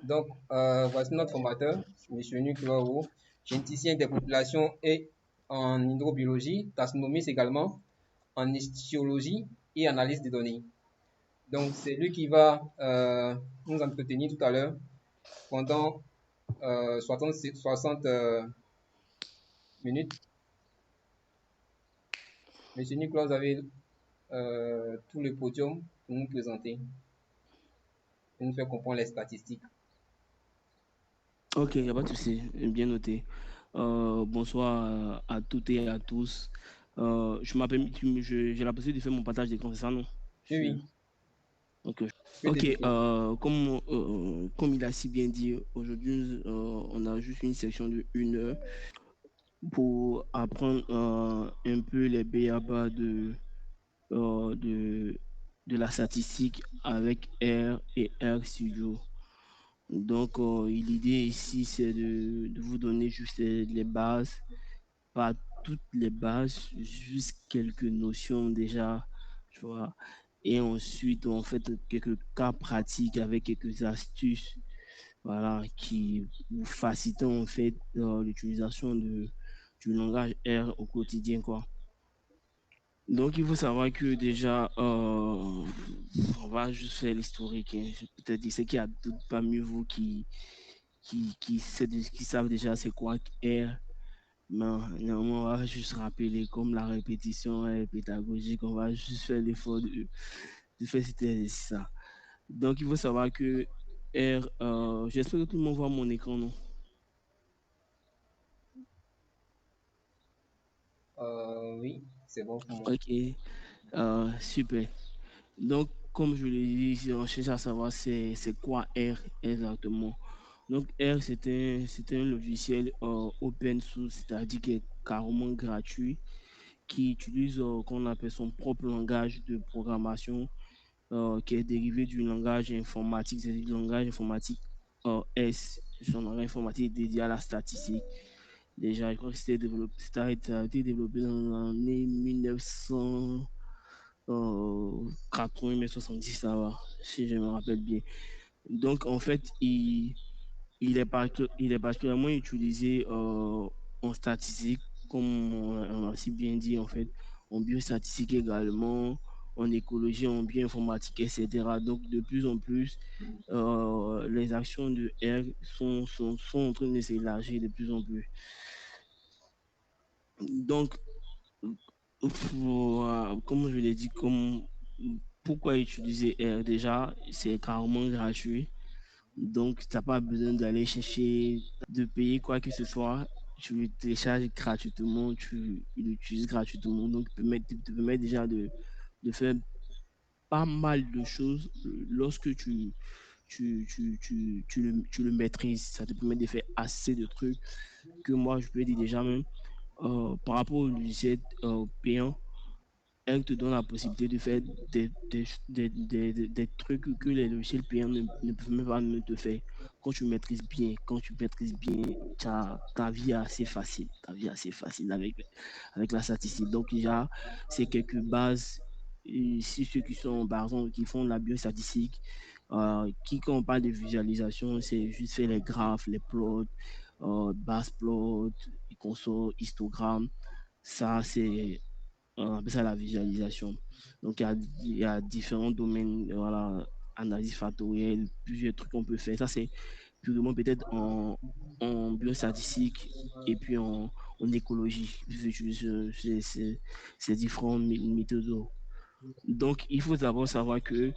Donc, voici notre formateur, M. Nucleo, généticien des populations et en hydrobiologie, taxonomiste également, en histologie et analyse des données. Donc, c'est lui qui va nous entretenir tout à l'heure pendant 60 minutes. Monsieur Nicolas, vous avez tout le podium pour nous présenter et nous faire comprendre les statistiques. Ok, il n'y a pas de souci, bien noté. Bonsoir à toutes et à tous. Je m'appelle, j'ai la possibilité de faire mon partage d'écran, c'est ça, non? Oui, oui, Ok, je peux t'écouter. comme il a si bien dit, aujourd'hui, on a juste une section de 1 heure pour apprendre un peu les b.a.-ba euh, de, de la statistique avec R et R Studio. Donc, l'idée ici, c'est de vous donner juste les bases, pas toutes les bases, juste quelques notions déjà, tu vois. Et ensuite, on fait quelques cas pratiques avec quelques astuces, voilà, qui vous facilitent en fait l'utilisation du langage R au quotidien, quoi. Donc, il faut savoir que déjà, on va juste faire l'historique, hein. Peut-être dire qu'il y a d'autres parmi vous qui savent déjà c'est quoi R. Mais néanmoins, on va juste rappeler, comme la répétition est pédagogique, on va juste faire l'effort de faire cet exercice-là. Donc, il faut savoir que R, j'espère que tout le monde voit mon écran, non? Oui, c'est bon pour moi. Ok, super. Donc, comme je l'ai dit, on cherche à savoir c'est quoi R exactement. Donc, R, c'est un logiciel open source, c'est-à-dire qui est carrément gratuit, qui utilise, qu'on appelle son propre langage de programmation, qui est dérivé du langage informatique, c'est-à-dire du langage informatique S. Son langage informatique est dédié à la statistique. Déjà, je crois que ça a été développé dans l'année 1980, 1970, ça va, si je me rappelle bien. Donc, en fait, il est particulièrement utilisé en statistique, comme on a si bien dit, en fait, en biostatistique également, en écologie, en bioinformatique, etc. Donc, de plus en plus, les actions de R sont en train de s'élargir de plus en plus. Donc, comme je l'ai dit, pourquoi utiliser R déjà? C'est carrément gratuit. Donc, tu n'as pas besoin d'aller chercher, de payer quoi que ce soit. Tu le télécharges gratuitement, tu l'utilises gratuitement. Donc, te permet déjà de faire pas mal de choses lorsque tu le maîtrises. Ça te permet de faire assez de trucs que moi, je peux dire déjà même par rapport au logiciel payant, elle te donne la possibilité de faire des trucs que les logiciels payants ne peuvent même pas te faire. Quand tu maîtrises bien, ta vie est assez facile. Ta vie est assez facile avec la statistique. Donc, déjà, c'est quelques bases. Et si ceux qui sont, par exemple, qui font la biostatistique, quand on parle de visualisation, c'est juste faire les graphes, les plots, base plot, console, histogramme. Ça, on appelle ça la visualisation. Donc, il y a différents domaines, voilà, analyse factorielle, plusieurs trucs qu'on peut faire. Ça, c'est purement peut-être en biostatistique et puis en écologie. J'utilise ces différents méthodes. Donc, il faut d'abord savoir que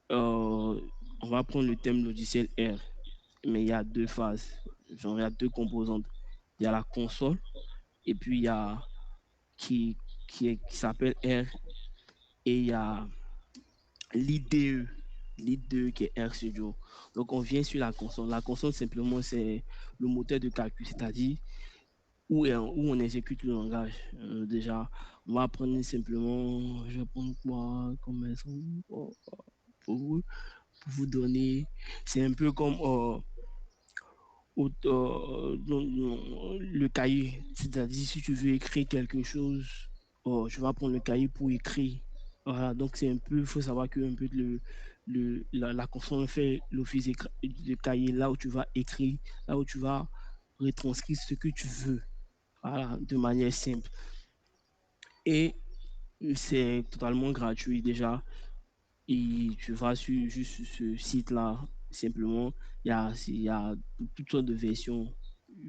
on va prendre le thème logiciel R, mais il y a deux phases, genre il y a deux composantes. Il y a la console et puis il y a qui, qui s'appelle R et il y a l'IDE, l'IDE qui est R Studio. Donc, on vient sur la console. La console, simplement, c'est le moteur de calcul, c'est-à-dire où on exécute le langage. Déjà, on va prendre simplement, je vais prendre quoi comme exemple pour vous donner. C'est un peu comme le cahier. C'est-à-dire, si tu veux écrire quelque chose, tu vas prendre le cahier pour écrire. Voilà, donc c'est un peu, il faut savoir que un peu la console fait l'office de cahier là où tu vas écrire, là où tu vas retranscrire ce que tu veux, voilà, de manière simple. Et c'est totalement gratuit déjà. Et tu vas sur juste ce site-là, simplement, il y a toutes sortes de versions,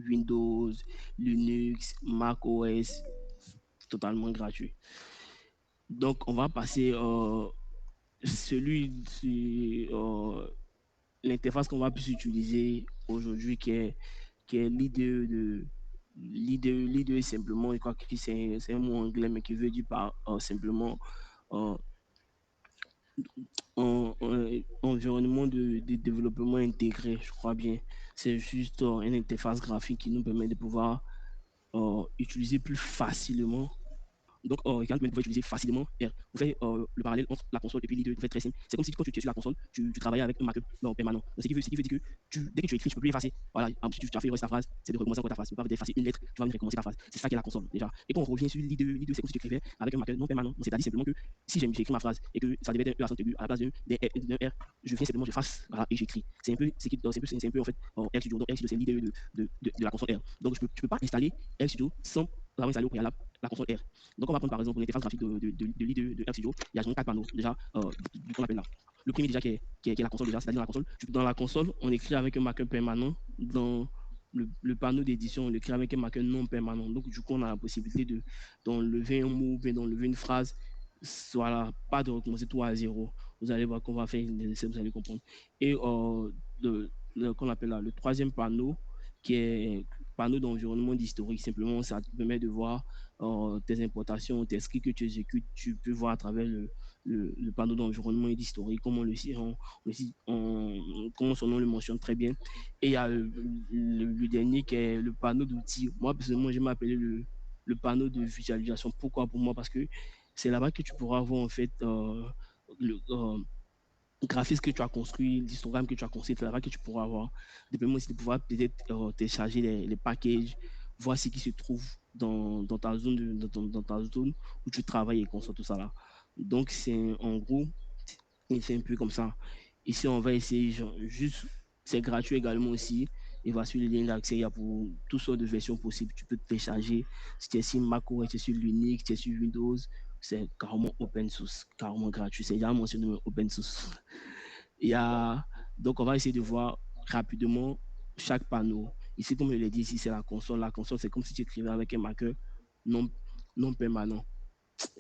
Windows, Linux, Mac OS, totalement gratuit. Donc, on va passer l'interface qu'on va plus utiliser aujourd'hui, qui est l'IDE simplement, je crois que c'est un mot anglais, mais qui veut dire par simplement euh, environnement de développement intégré, je crois bien. C'est juste une interface graphique qui nous permet de pouvoir utiliser plus facilement. Donc, Regarde, vous pouvez utiliser facilement R. Vous faites le parallèle entre la console et puis l'IDE. Vous faites très simple. C'est comme si quand tu étais sur la console, tu travaillais avec un marqueur permanent. Donc, ce qui veut dire que dès que tu écris, tu ne peux plus effacer. Voilà, si tu as fait ta phrase, c'est de recommencer encore ta phrase. Tu ne peux pas effacer une lettre, tu vas venir recommencer ta phrase. C'est ça qui est la console déjà. Et quand on revient sur l'IDE, c'est comme si tu écrivais avec un marqueur non permanent. C'est-à-dire simplement que si j'ai écrit ma phrase et que ça devait être un E accent aigu à la place d'un R, je viens simplement, je fasse voilà, et j'écris. C'est un peu, c'est un peu en fait RStudio. Donc, RStudio, c'est l'IDE de la console R. Donc, tu ne peux pas installer RStudio sans avoir installé au préalable la console R. Donc, on va prendre par exemple une interface graphique de l'IDE de RStudio. Il y a genre 4 panneaux déjà, qu'on appelle là. Le premier déjà qui est la console déjà, c'est-à-dire dans la console. Dans la console, on écrit avec un marqueur permanent. Dans le panneau d'édition, on écrit avec un marqueur non permanent. Donc, du coup, on a la possibilité d'enlever un mot, d'enlever une phrase. Voilà, pas de recommencer tout à zéro. Vous allez voir qu'on va faire des essais, vous allez comprendre. Et qu'on appelle là, le troisième panneau, qui est panneau d'environnement d'historique. Simplement, ça te permet de voir tes importations, tes scripts que tu exécutes. Tu peux voir à travers le panneau d'environnement et d'historique, comme comme son nom le mentionne très bien. Et il y a le dernier qui est le panneau d'outils. Moi, personnellement, j'aime appeler le panneau de visualisation. Pourquoi pour moi? Parce que c'est là-bas que tu pourras voir en fait le graphisme que tu as construit, l'histogramme que tu as construit, c'est là-bas que tu pourras avoir. Dépendamment aussi de pouvoir peut-être télécharger les packages, voir ce qui se trouve dans ta zone dans ta zone où tu travailles et conçois tout ça là. Donc, c'est en gros, c'est un peu comme ça. Ici, on va essayer, juste, c'est gratuit également aussi. Et va sur le lien d'accès, il y a pour toutes sortes de versions possibles. Tu peux te télécharger. Si tu es sur Mac OS, tu es sur Linux, tu es sur Windows, c'est carrément open source, carrément gratuit. C'est déjà mentionné open source. Il y a, donc, on va essayer de voir rapidement chaque panneau. Ici, comme je l'ai dit, ici, c'est la console. La console, c'est comme si tu écrivais avec un marqueur non, non permanent.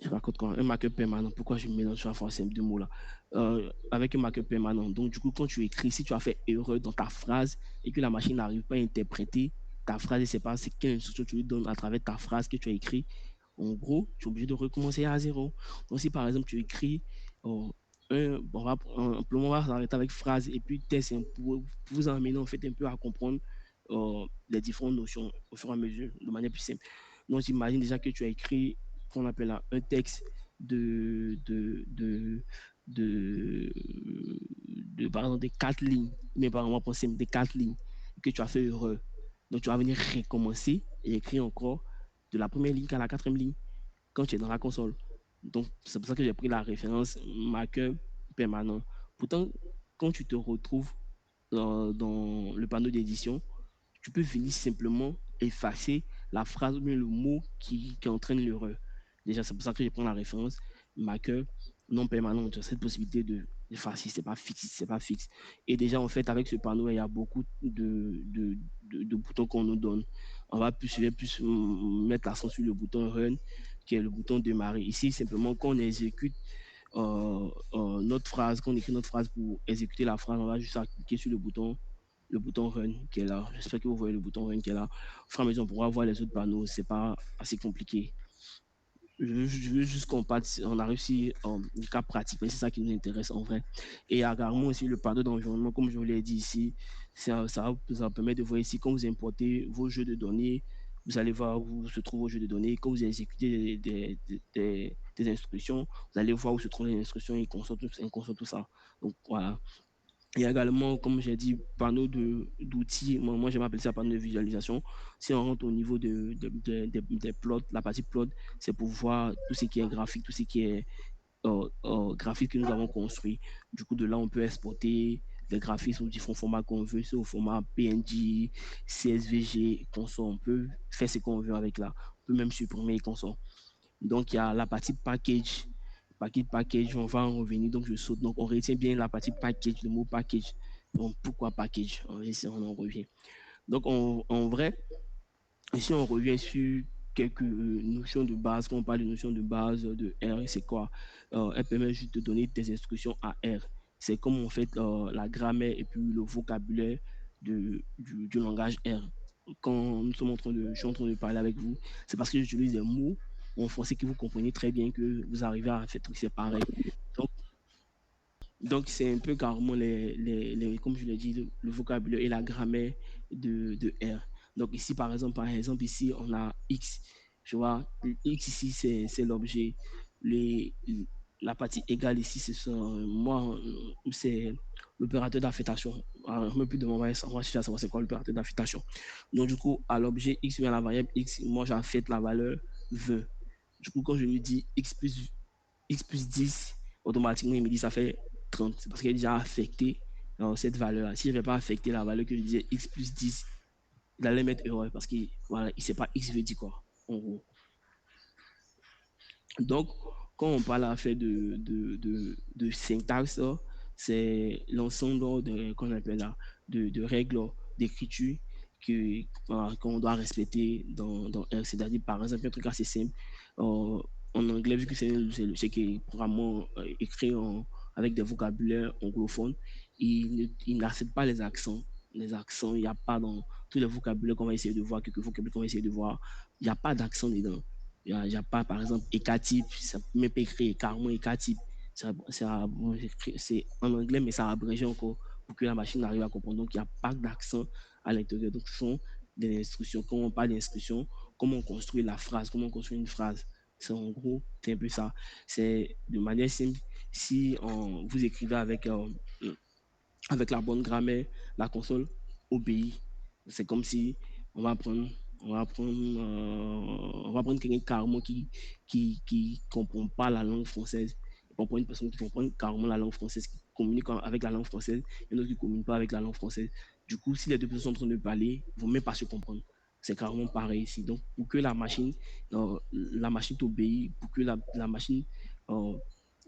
Je raconte quoi? Un marqueur permanent. Pourquoi je mélange à fois ces deux mots-là? Avec un marqueur permanent. Donc, du coup, quand tu écris, si tu as fait erreur dans ta phrase et que la machine n'arrive pas à interpréter ta phrase et c'est pas quelle instruction tu lui donnes à travers ta phrase que tu as écrit, en gros, tu es obligé de recommencer à zéro. Donc, si par exemple, tu écris on va s'arrêter avec phrase et puis test pour vous emmener en fait un peu à comprendre les différentes notions au fur et à mesure de manière plus simple. Donc, j'imagine déjà que tu as écrit qu'on appelle un texte de, de, de, de, par exemple, des 4 lignes, mais par exemple, des 4 lignes, que tu as fait heureux. Donc, tu vas venir recommencer et écrire encore de la première ligne à la 4e ligne quand tu es dans la console. Donc, c'est pour ça que j'ai pris la référence marqueur permanent. Pourtant, quand tu te retrouves dans le panneau d'édition, tu peux venir simplement effacer la phrase ou bien le mot qui entraîne l'erreur. Déjà, c'est pour ça que je prends la référence marqueur non permanent. Tu as cette possibilité d'effacer, c'est pas fixe, c'est pas fixe. Et déjà, en fait, avec ce panneau, il y a beaucoup de boutons qu'on nous donne. On va plus mettre l'accent sur le bouton Run, qui est le bouton démarrer. Ici, simplement, quand on exécute notre phrase, quand on écrit notre phrase pour exécuter la phrase, on va juste cliquer sur le bouton Run qui est là. J'espère que vous voyez le bouton Run qui est là. Au fur et à mesure, on pourra voir les autres panneaux. C'est pas assez compliqué. Je veux juste on a réussi le cas pratique, c'est ça qui nous intéresse en vrai. Et également aussi le panneau d'environnement, comme je vous l'ai dit ici, ça permet de voir ici quand vous importez vos jeux de données, vous allez voir où se trouvent vos jeux de données. Quand vous exécutez des instructions, vous allez voir où se trouvent les instructions et consomme tout ça. Donc voilà. Il y a également, comme j'ai dit, panneau d'outils. Moi, je m'appelle ça panneau de visualisation. Si on rentre au niveau des plots, la partie plot, c'est pour voir tout ce qui est graphique, tout ce qui est graphique que nous avons construit. Du coup, de là, on peut exporter des graphismes ou différents formats qu'on veut, c'est au format PNG, CSVG, console. On peut faire ce qu'on veut avec là. On peut même supprimer les consoles. Donc, il y a la partie package. Package, on va en revenir. Donc, je saute. Donc, on retient bien la partie package, le mot package. Donc, pourquoi package? On en revient. Donc, en vrai, ici, on revient sur quelques notions de base. Quand on parle de notions de base de R, c'est quoi? Elle permet juste de donner des instructions à R. C'est comme on fait la grammaire et puis le vocabulaire du langage R. Quand nous sommes je suis en train de parler avec vous, c'est parce que j'utilise des mots en français que vous comprenez très bien que vous arrivez à faire trucs, c'est pareil. Donc, donc, c'est un peu carrément, comme je l'ai dit, le vocabulaire et la grammaire de R. Donc, ici, par exemple, ici, on a X. Tu vois, X ici, c'est l'objet. Les, la partie égale ici, c'est l'opérateur d'affectation. Alors, je ne me plus de mon on va chercher à savoir c'est quoi l'opérateur d'affectation. Donc, du coup, à l'objet X, à la variable X, moi, j'affecte la valeur 20. Du coup, quand je lui dis X plus 10, automatiquement, il me dit ça fait 30. C'est parce qu'il est déjà affecté cette valeur-là. Si je n'avais pas affecté la valeur que je disais X plus 10, il allait mettre erreur parce qu'il voilà, ne sait pas X veut dire quoi, en gros. Donc, quand on parle à faire de syntaxe, c'est l'ensemble qu'on appelle là, de règles d'écriture qu'on doit respecter dans R. C'est-à-dire, par exemple, un truc assez simple. En anglais, vu que c'est qui est probablement écrit avec des vocabulaires anglophones, il n'accepte pas les accents. Les accents, il n'y a pas dans tous les vocabulaires qu'on va essayer de voir, quelques vocabulaires qu'on va essayer de voir, il n'y a pas d'accent dedans. Il y a pas, par exemple, écatype, ça peut même pas écrire carrément écatype. C'est en anglais, mais ça a abrégé encore pour que la machine arrive à comprendre. Donc, il n'y a pas d'accent à l'intérieur. Donc, ce sont des instructions. Quand on parle d'instructions, comment on construit la phrase, comment on construit une phrase. C'est en gros, c'est un peu ça. C'est de manière simple, si vous écrivez avec la bonne grammaire, la console obéit. C'est comme si on va prendre, on va prendre quelqu'un carrément qui comprend pas la langue française. On prend une personne qui comprend carrément la langue française, qui communique avec la langue française, et une autre qui ne communique pas avec la langue française. Du coup, si les deux personnes sont en train de parler, ils ne vont même pas se comprendre. C'est carrément pareil ici. Donc, pour que la machine t'obéit, pour que la machine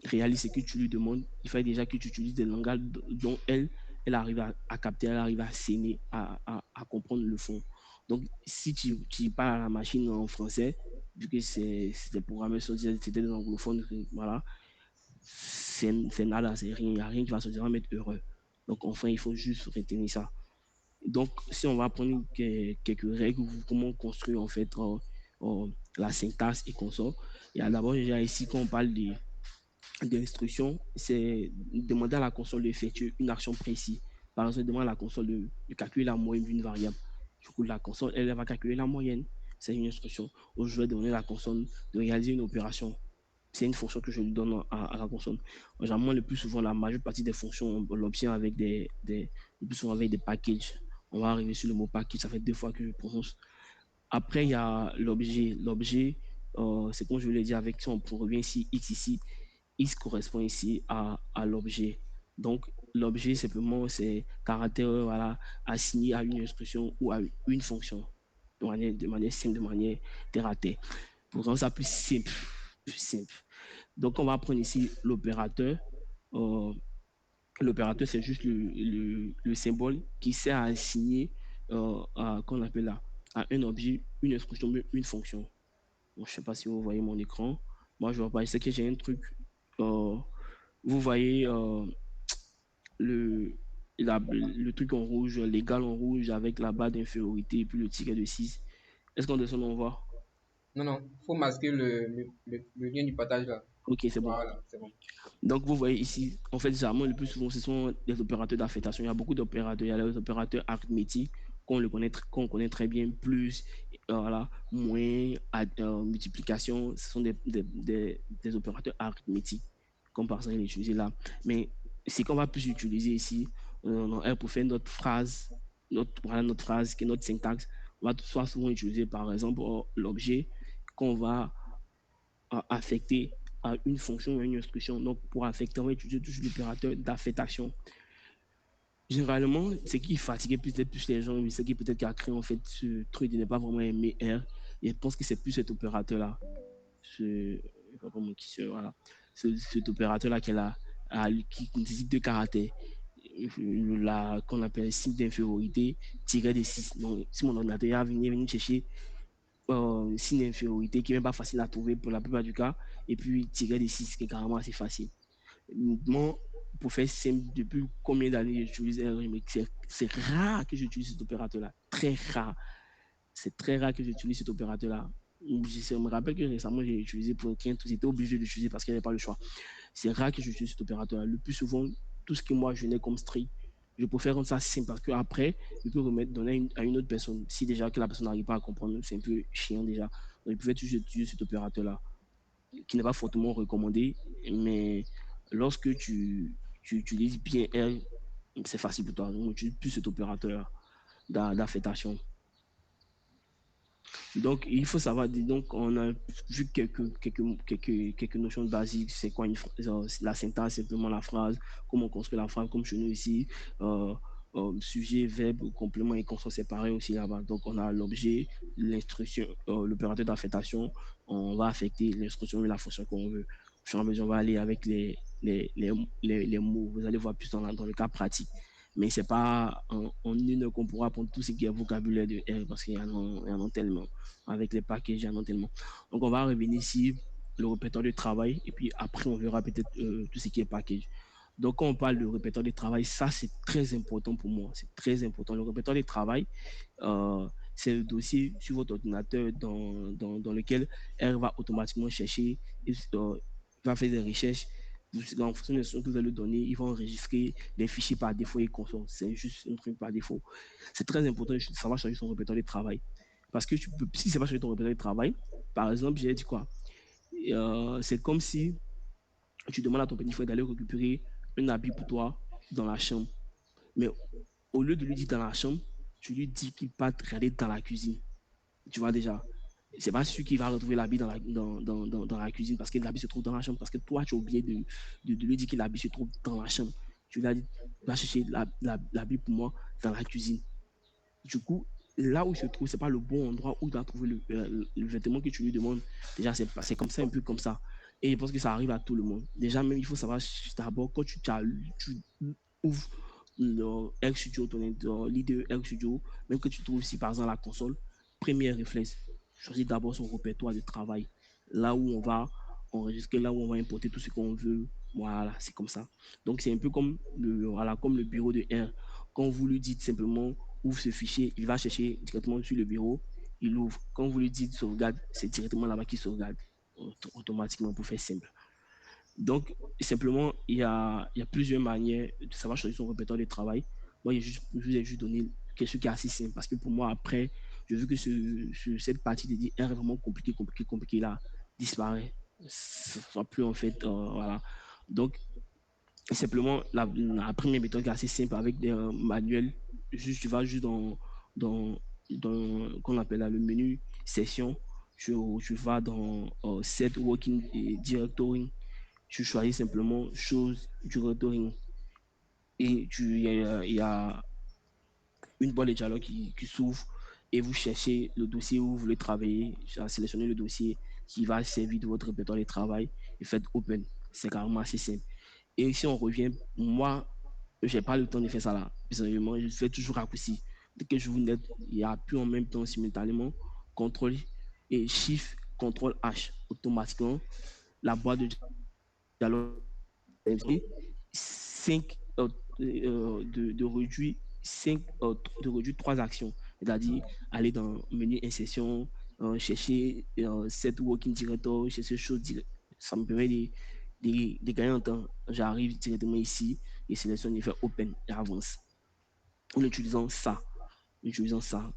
réalise ce que tu lui demandes, il faut déjà que tu utilises des langages dont elle arrive à capter, elle arrive à saigner, à comprendre le fond. Donc, si tu parles à la machine en français, vu que c'est des programmeurs, c'était des anglophones, voilà, c'est nada, c'est rien, il n'y a rien qui va se dire, on va mettre heureux. Donc, enfin, il faut juste retenir ça. Donc, si on va prendre quelques règles, comment construire en fait la syntaxe et consort, il y a d'abord déjà ici, quand on parle d'instruction, c'est demander à la console d'effectuer une action précise. Par exemple, demander à la console de calculer la moyenne d'une variable. Du coup, la console, elle va calculer la moyenne. C'est une instruction. Ou je vais donner à la console de réaliser une opération. C'est une fonction que je lui donne à la console. Généralement, le plus souvent, la majeure partie des fonctions, on l'obtient avec le plus souvent avec des packages. On va arriver sur le mot package, ça fait 2 fois que je prononce. Après, il y a l'objet. L'objet, c'est comme je l'ai dit avec, si on revient ici, X ici, X correspond ici à l'objet. Donc, l'objet, simplement, c'est caractère voilà, assigné à une instruction ou à une fonction, de manière simple, de manière terre à terre. Pour rendre ça plus simple, plus simple. Donc, on va prendre ici l'opérateur. Euh, L'opérateur, c'est juste le symbole qui sert à assigner, qu'on appelle là, à un objet, une instruction, une fonction. Bon, je ne sais pas si vous voyez mon écran. Moi, je ne vois pas. Je sais que j'ai un truc. Euh, vous voyez le, le truc en rouge, l'égal en rouge avec la barre d'infériorité et puis le ticket de 6. Est-ce qu'on descend, on voit? Non, non, il faut masquer le lien du partage là. Ok, c'est bon. Voilà, c'est bon. Donc, vous voyez ici, en fait, généralement, le plus souvent, ce sont des opérateurs d'affectation. Il y a beaucoup d'opérateurs. Il y a les opérateurs arithmétiques qu'on connaît très bien, plus, voilà, moins, multiplication. Ce sont des opérateurs arithmétiques, comme par exemple, il est utilisé là. Mais ce qu'on va plus utiliser ici, pour faire notre phrase, voilà, notre phrase, qui est notre syntaxe, on va souvent utiliser, par exemple, l'objet qu'on va affecter à une fonction, à une instruction. Donc, pour affecter, on va utiliser toujours l'opérateur d'affectation. Généralement, ce qui fatiguait peut-être plus les gens, ce qui peut-être a créé en fait ce truc de ne pas vraiment aimer R, et je pense que c'est plus cet opérateur-là, ce, voilà, cet opérateur-là qui nécessite deux caractères, qu'on appelle signe d'infériorité, tiré des 6. Donc, si mon ordinateur venir chercher signe d'infériorité qui n'est même pas facile à trouver pour la plupart du cas, et puis tirer des 6 qui est carrément assez facile. Moi, pour faire simple, depuis combien d'années j'utilise R, c'est rare que j'utilise cet opérateur-là. Très rare. C'est très rare que j'utilise cet opérateur-là. Je me rappelle que récemment, j'ai utilisé pour écrire tout. J'étais obligé de l'utiliser parce qu'il n'y avait pas le choix. C'est rare que j'utilise cet opérateur-là. Le plus souvent, tout ce que moi, je n'ai comme strict, je préfère rendre ça simple parce qu'après, je peux remettre, donner à une autre personne. Si déjà que la personne n'arrive pas à comprendre, c'est un peu chiant déjà. Donc, je pouvais toujours utiliser cet opérateur-là qui n'est pas fortement recommandé, mais lorsque tu utilises bien R, c'est facile pour toi. Donc, on utilise plus cet opérateur d'affectation. Donc, il faut savoir, donc, on a vu quelques notions basiques. C'est quoi la syntaxe, simplement la phrase, comment on construit la phrase, comme chez nous ici. Euh, Sujet, verbe, complément et consonne séparés aussi là-bas. Donc, on a l'objet, l'instruction, l'opérateur d'affectation. On va affecter l'instruction et la fonction qu'on veut. Au fur et à mesure, on va aller avec les mots. Vous allez voir plus dans le cas pratique. Mais c'est pas en une qu'on pourra apprendre tout ce qui est vocabulaire de R parce qu'il y en a tellement avec les packages en tellement. Donc, on va revenir ici, le répertoire de travail, et puis après, on verra peut-être tout ce qui est package. Donc, quand on parle de répertoire de travail, ça, c'est très important pour moi. C'est très important. Le répertoire de travail, c'est le dossier sur votre ordinateur dans lequel R va automatiquement chercher, va faire des recherches. En fonction de ce que vous allez donner, ils vont enregistrer les fichiers par défaut et console. C'est juste un truc par défaut. C'est très important de savoir choisir son répertoire de travail. Parce que si c'est pas sur ton répertoire de travail, par exemple, j'ai dit quoi? C'est comme si tu demandes à ton petit frère d'aller récupérer un habit pour toi dans la chambre. Mais au lieu de lui dire dans la chambre, tu lui dis qu'il parte regarder dans la cuisine. Tu vois déjà. C'est pas sûr qu'il va retrouver l'habit dans la cuisine parce que l'habit se trouve dans la chambre. Parce que toi, tu as oublié de lui dire que l'habit se trouve dans la chambre. Tu lui as dit, va chercher l'habit pour moi dans la cuisine. Du coup, là où il se trouve, c'est pas le bon endroit où il doit trouver le vêtement que tu lui demandes. Déjà, c'est comme ça, un peu comme ça. Et je pense que ça arrive à tout le monde. Déjà, même, il faut savoir d'abord, quand tu ouvres le R Studio, ton l'IDE R Studio, même que tu trouves ici, par exemple, la console, premier réflexe, choisis d'abord son répertoire de travail. Là où on va enregistrer, là où on va importer tout ce qu'on veut. Voilà, c'est comme ça. Donc, c'est un peu comme le bureau de R. Quand vous lui dites simplement ouvre ce fichier, il va chercher directement sur le bureau, il ouvre. Quand vous lui dites sauvegarde, c'est directement là-bas qu'il sauvegarde automatiquement pour faire simple. Donc, simplement, il y a plusieurs manières de savoir choisir son répertoire de travail. Moi, je vous ai juste donné quelque chose qui est assez simple parce que pour moi, après, je veux que cette partie de dire est vraiment compliqué là disparaît. Ce soit plus en fait, voilà. Donc, simplement, la première méthode qui est assez simple avec des manuels, juste, tu vas juste dans, qu'on appelle là, le menu session, tu vas dans Set Working Directory, tu choisis simplement chose directory et il y a une boîte de dialogue qui s'ouvre et vous cherchez le dossier où vous voulez travailler, sélectionnez le dossier qui va servir de votre répertoire de travail et faites Open. C'est carrément assez simple. Et si on revient, moi, je n'ai pas le temps de faire ça là. Personnellement, je fais toujours raccourci. Dès que je vous note, il y a plus en même temps simultanément contrôle et Shift, contrôle H. Automatiquement, la boîte de dialogue 5 de réduire 5 de réduire 3 actions, c'est-à-dire aller dans le menu insertion, chercher set working director, chercher chose ça me permet de gagner en temps. J'arrive directement ici et sélectionne et faire open et avance en utilisant ça.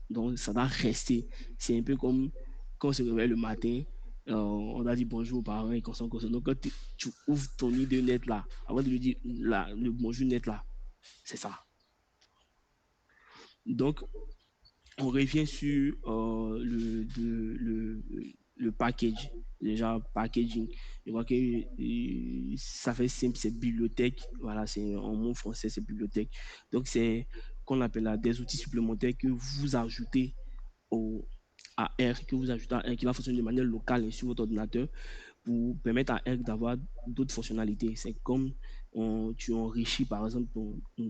Donc, ça va rester. C'est un peu comme quand on se réveille le matin, on a dit bonjour aux parents et qu'on s'en consomme. Donc, quand tu ouvres ton idée net là, avant de lui dire le bonjour net là, c'est ça. Donc, on revient sur le package, déjà packaging. Je vois que ça fait simple, c'est bibliothèque. Voilà, c'est en mot français, c'est bibliothèque. Donc, c'est qu'on appelle là, des outils supplémentaires que vous ajoutez au, à R, que vous ajoutez à R, qui va fonctionner de manière locale sur votre ordinateur pour permettre à R d'avoir d'autres fonctionnalités. C'est comme tu enrichis, par exemple,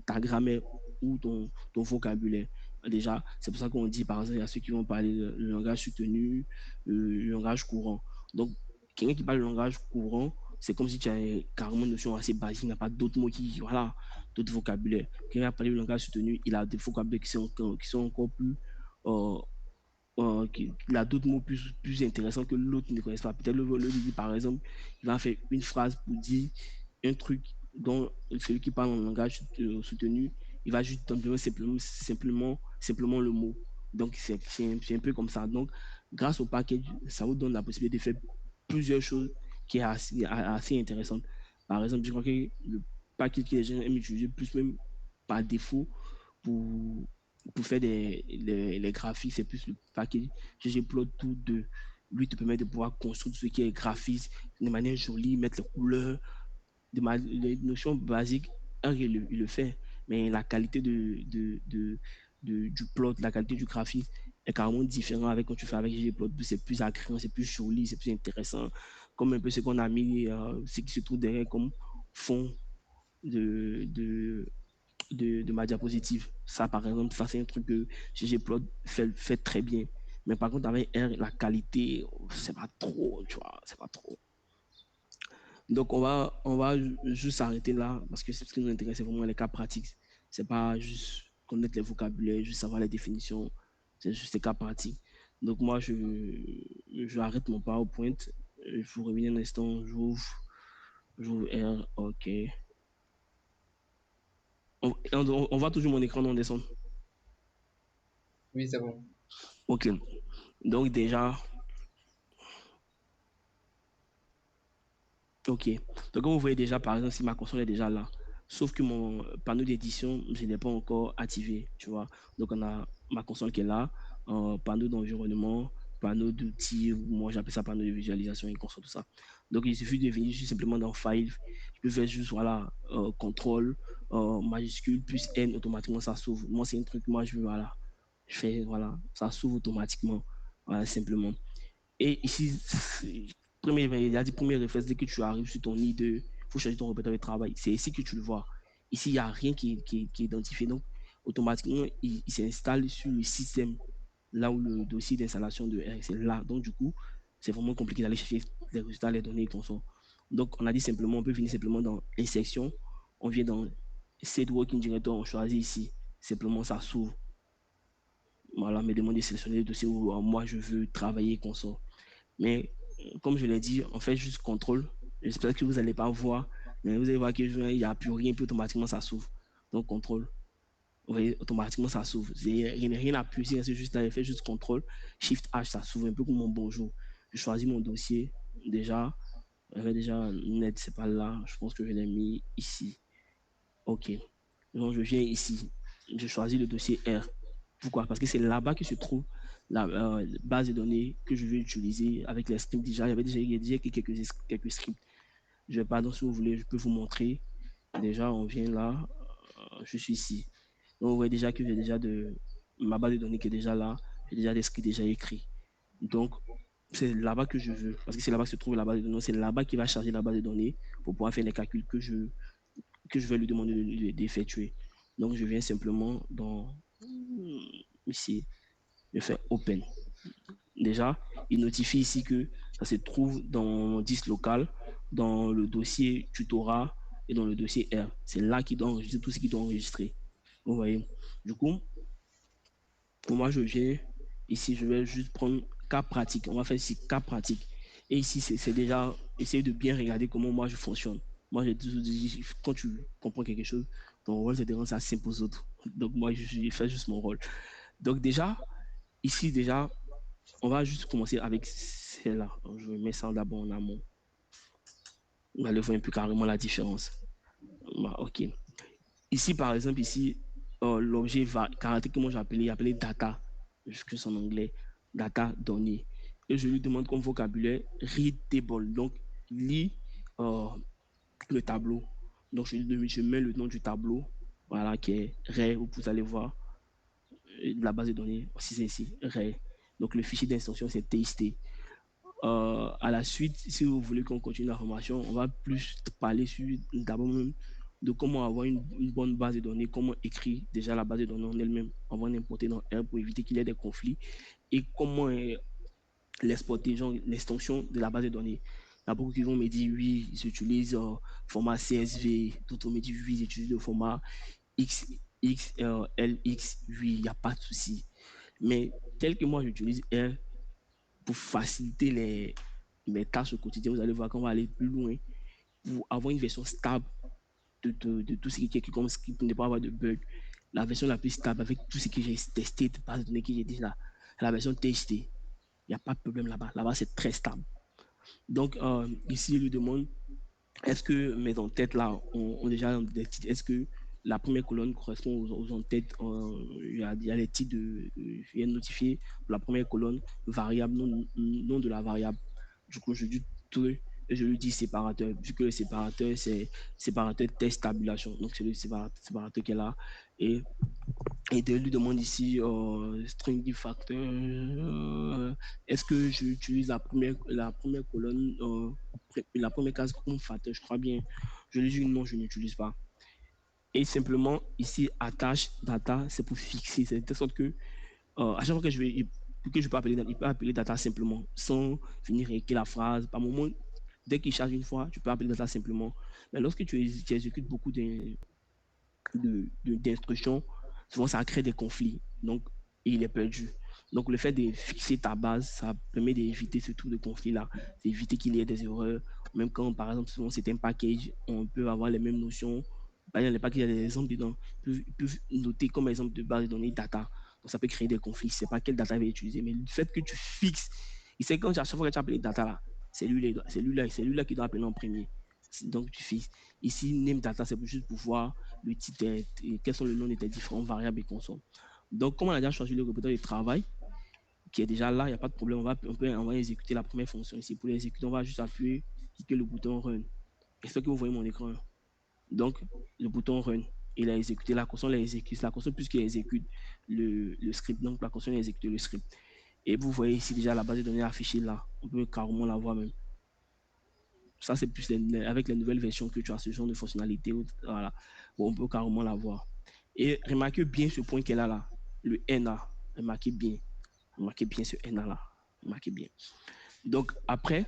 ta grammaire ou ton vocabulaire. Déjà, c'est pour ça qu'on dit, par exemple, il y a ceux qui vont parler le langage soutenu, le langage courant. Donc, quelqu'un qui parle le langage courant, c'est comme si tu as carrément une notion assez basique, il n'y a pas d'autres mots voilà, d'autres vocabulaires. Quelqu'un qui a parlé le langage soutenu, il a des vocabulaires qui sont encore plus euh, il a d'autres mots plus intéressants que l'autre ne connaisse pas. Peut-être le par exemple, il va faire une phrase pour dire un truc dont celui qui parle en langage soutenu, il va juste donner simplement le mot. Donc, c'est un peu comme ça. Donc, grâce au package, ça vous donne la possibilité de faire plusieurs choses qui est assez intéressantes. Par exemple, je crois que le package que les gens aiment utiliser plus même par défaut pour pour faire les graphiques, c'est plus le package ggplot tout de lui te permet de pouvoir construire ce qui est graphique de manière jolie, mettre les couleurs, les notions basiques, il le fait, mais la qualité du plot, la qualité du graphisme est carrément différent avec quand tu fais avec ggplot, c'est plus agréable, c'est plus joli, c'est plus intéressant, comme un peu ce qu'on a mis, ce qui se trouve derrière comme fond de, de, de ma diapositive. Ça, par exemple, ça, c'est un truc que ggplot fait très bien. Mais par contre, avec R, la qualité, c'est pas trop, tu vois, c'est pas trop. Donc, on va juste s'arrêter là parce que ce qui nous intéresse, c'est vraiment les cas pratiques. C'est pas juste connaître les vocabulaires, juste savoir les définitions. C'est juste les cas pratiques. Donc, moi, je arrête mon PowerPoint. Il faut revenir un instant. J'ouvre R. OK. On voit toujours mon écran, on descend. Oui, c'est bon. OK. Donc, déjà, OK. Donc, comme vous voyez déjà, par exemple, si ma console est déjà là, sauf que mon panneau d'édition, je ne l'ai pas encore activé, tu vois. Donc, on a ma console qui est là, panneau d'environnement, panneau d'outils, moi j'appelle ça panneau de visualisation et console, tout ça. Donc, il suffit de venir juste simplement dans File, je peux faire juste, voilà, contrôle, majuscule, plus N, automatiquement ça s'ouvre. Moi, c'est un truc, moi, je veux, voilà, je fais, voilà, ça s'ouvre automatiquement, voilà, simplement. Et ici, il a dit premier réflexe, dès que tu arrives sur ton nid de, il faut changer ton répertoire de travail. C'est ici que tu le vois. Ici, il n'y a rien qui est identifié. Donc, automatiquement, il s'installe sur le système, là où le dossier d'installation de R, c'est là. Donc, du coup, c'est vraiment compliqué d'aller chercher les résultats, les données et consorts. Donc, on a dit simplement, on peut venir simplement dans Insertion, on vient dans Set Working Director, on choisit ici. Simplement, ça s'ouvre. Voilà, me demande de sélectionner le dossier où moi je veux travailler consort. Mais comme je l'ai dit, on fait juste contrôle. J'espère que vous n'allez pas voir, mais vous allez voir qu'il n'y a plus rien, puis automatiquement ça s'ouvre. Donc contrôle, vous voyez, automatiquement ça s'ouvre. Rien à appuyer, c'est juste là, je fais juste contrôle, Shift H, ça s'ouvre un peu comme mon bonjour. Je choisis mon dossier, déjà, j'avais déjà net, c'est pas là, je pense que je l'ai mis ici. OK. Donc je viens ici, je choisis le dossier R. Pourquoi? Parce que c'est là-bas que se trouve la base de données que je vais utiliser avec les scripts. Déjà, il y a déjà quelques scripts. Je vais pas, donc si vous voulez, je peux vous montrer. Déjà, on vient là, je suis ici. Donc, vous voyez déjà que j'ai déjà ma base de données qui est déjà là. J'ai déjà des scripts déjà écrits. Donc, c'est là-bas que je veux, parce que c'est là-bas que se trouve la base de données. C'est là-bas qu'il va charger la base de données pour pouvoir faire les calculs que je vais lui demander d'effectuer. Donc, je viens simplement dans ici, je fais Open. Déjà, il notifie ici que ça se trouve dans mon disque local, dans le dossier tutorat et dans le dossier R. C'est là qu'il doit enregistrer tout ce qu'il doit enregistrer. Vous voyez. Du coup, pour moi, je viens ici, je vais juste prendre cas pratique. On va faire ici cas pratique. Et ici, c'est déjà essayer de bien regarder comment moi je fonctionne. Moi, j'ai toujours dit, quand tu comprends quelque chose, ton rôle, c'est de rendre ça simple aux autres. Donc, moi, je fais juste mon rôle. Donc, déjà, ici, déjà, on va juste commencer avec celle-là. Je mets ça d'abord en amont. On va aller voir un peu carrément la différence. Bah, OK. Ici, par exemple, ici, l'objet va, caractère que moi j'ai appelé data, jusque son anglais, data données. et je lui demande comme vocabulaire read table. Donc, lis euh, le tableau. Donc, je mets le nom du tableau, voilà, qui est Ray, où vous allez voir la base de données, aussi c'est ici, Ray. Donc, le fichier d'instruction, c'est TXT. À la suite, si vous voulez qu'on continue la formation, on va plus parler sur d'abord même de comment avoir une bonne base de données, comment écrire déjà la base de données en elle-même avant d'importer dans R pour éviter qu'il y ait des conflits et comment l'exporter, genre l'extension de la base de données. Il y a beaucoup qui vont me dire oui, ils utilisent format CSV, d'autres me dire oui, ils utilisent le format LX, oui, il n'y a pas de souci. Mais tel que moi j'utilise R pour faciliter mes tâches au quotidien, vous allez voir qu'on va aller plus loin pour avoir une version stable de tout ce qui est comme script pour ne pas avoir de bug. La version la plus stable avec tout ce que j'ai testé, de base de données que j'ai dit là, la version testée. Il n'y a pas de problème là-bas. Là-bas, c'est très stable. Donc, ici, il lui demande est-ce que mes en-têtes là ont déjà des titres? Est-ce que la première colonne correspond aux en-têtes? Il y a les titres je viens de notifier pour la première colonne, variable, nom de la variable. Du coup, je dis true et je lui dis séparateur, vu que le séparateur, c'est séparateur test tabulation. Donc, c'est le séparateur qui est là. Et de lui demande ici string diff factor. Est-ce que j'utilise la première colonne, la première case comme facteur? Je crois bien. Je lui dis non, je n'utilise pas. Et simplement, ici, attache data, c'est pour fixer. C'est de telle sorte que à chaque fois que je peux appeler, il peut appeler data simplement, sans venir écrire la phrase. Par moment, dès qu'il charge une fois, tu peux appeler data simplement. Mais lorsque tu exécutes beaucoup d'instructions, souvent ça crée des conflits. Donc, il est perdu. Donc, le fait de fixer ta base, ça permet d'éviter ce type de conflit-là, d'éviter qu'il y ait des erreurs. Même quand, par exemple, souvent c'est un package, on peut avoir les mêmes notions. Par exemple, les packages, il y a des exemples dedans. Ils peuvent noter comme exemple de base de données data. Donc, ça peut créer des conflits. Je ne sais pas quel data il va utiliser, mais le fait que tu fixes, il sait quand à chaque fois que tu appelles data là, c'est lui-là qui doit appeler en premier. Donc, tu fixes. Ici, name data, c'est juste pour voir le titre et quels sont les noms des différentes variables et consoles. Donc, comme on a déjà choisi le répéteur de travail, qui est déjà là, il n'y a pas de problème. On va exécuter la première fonction ici. Pour l'exécuter, on va juste appuyer, cliquer le bouton Run. J'espère que vous voyez mon écran. Donc, le bouton Run, il a exécuté la console, la console puisqu'il exécute le script. Donc, la console a exécuté le script. Et vous voyez ici déjà la base de données affichée là. On peut carrément la voir même. Ça, c'est plus avec les nouvelles versions que tu as ce genre de fonctionnalité. Voilà. Bon, on peut carrément la voir. Et remarquez bien ce point qu'elle a là, le NA. Remarquez bien. Remarquez bien ce NA là. Remarquez bien. Donc, après,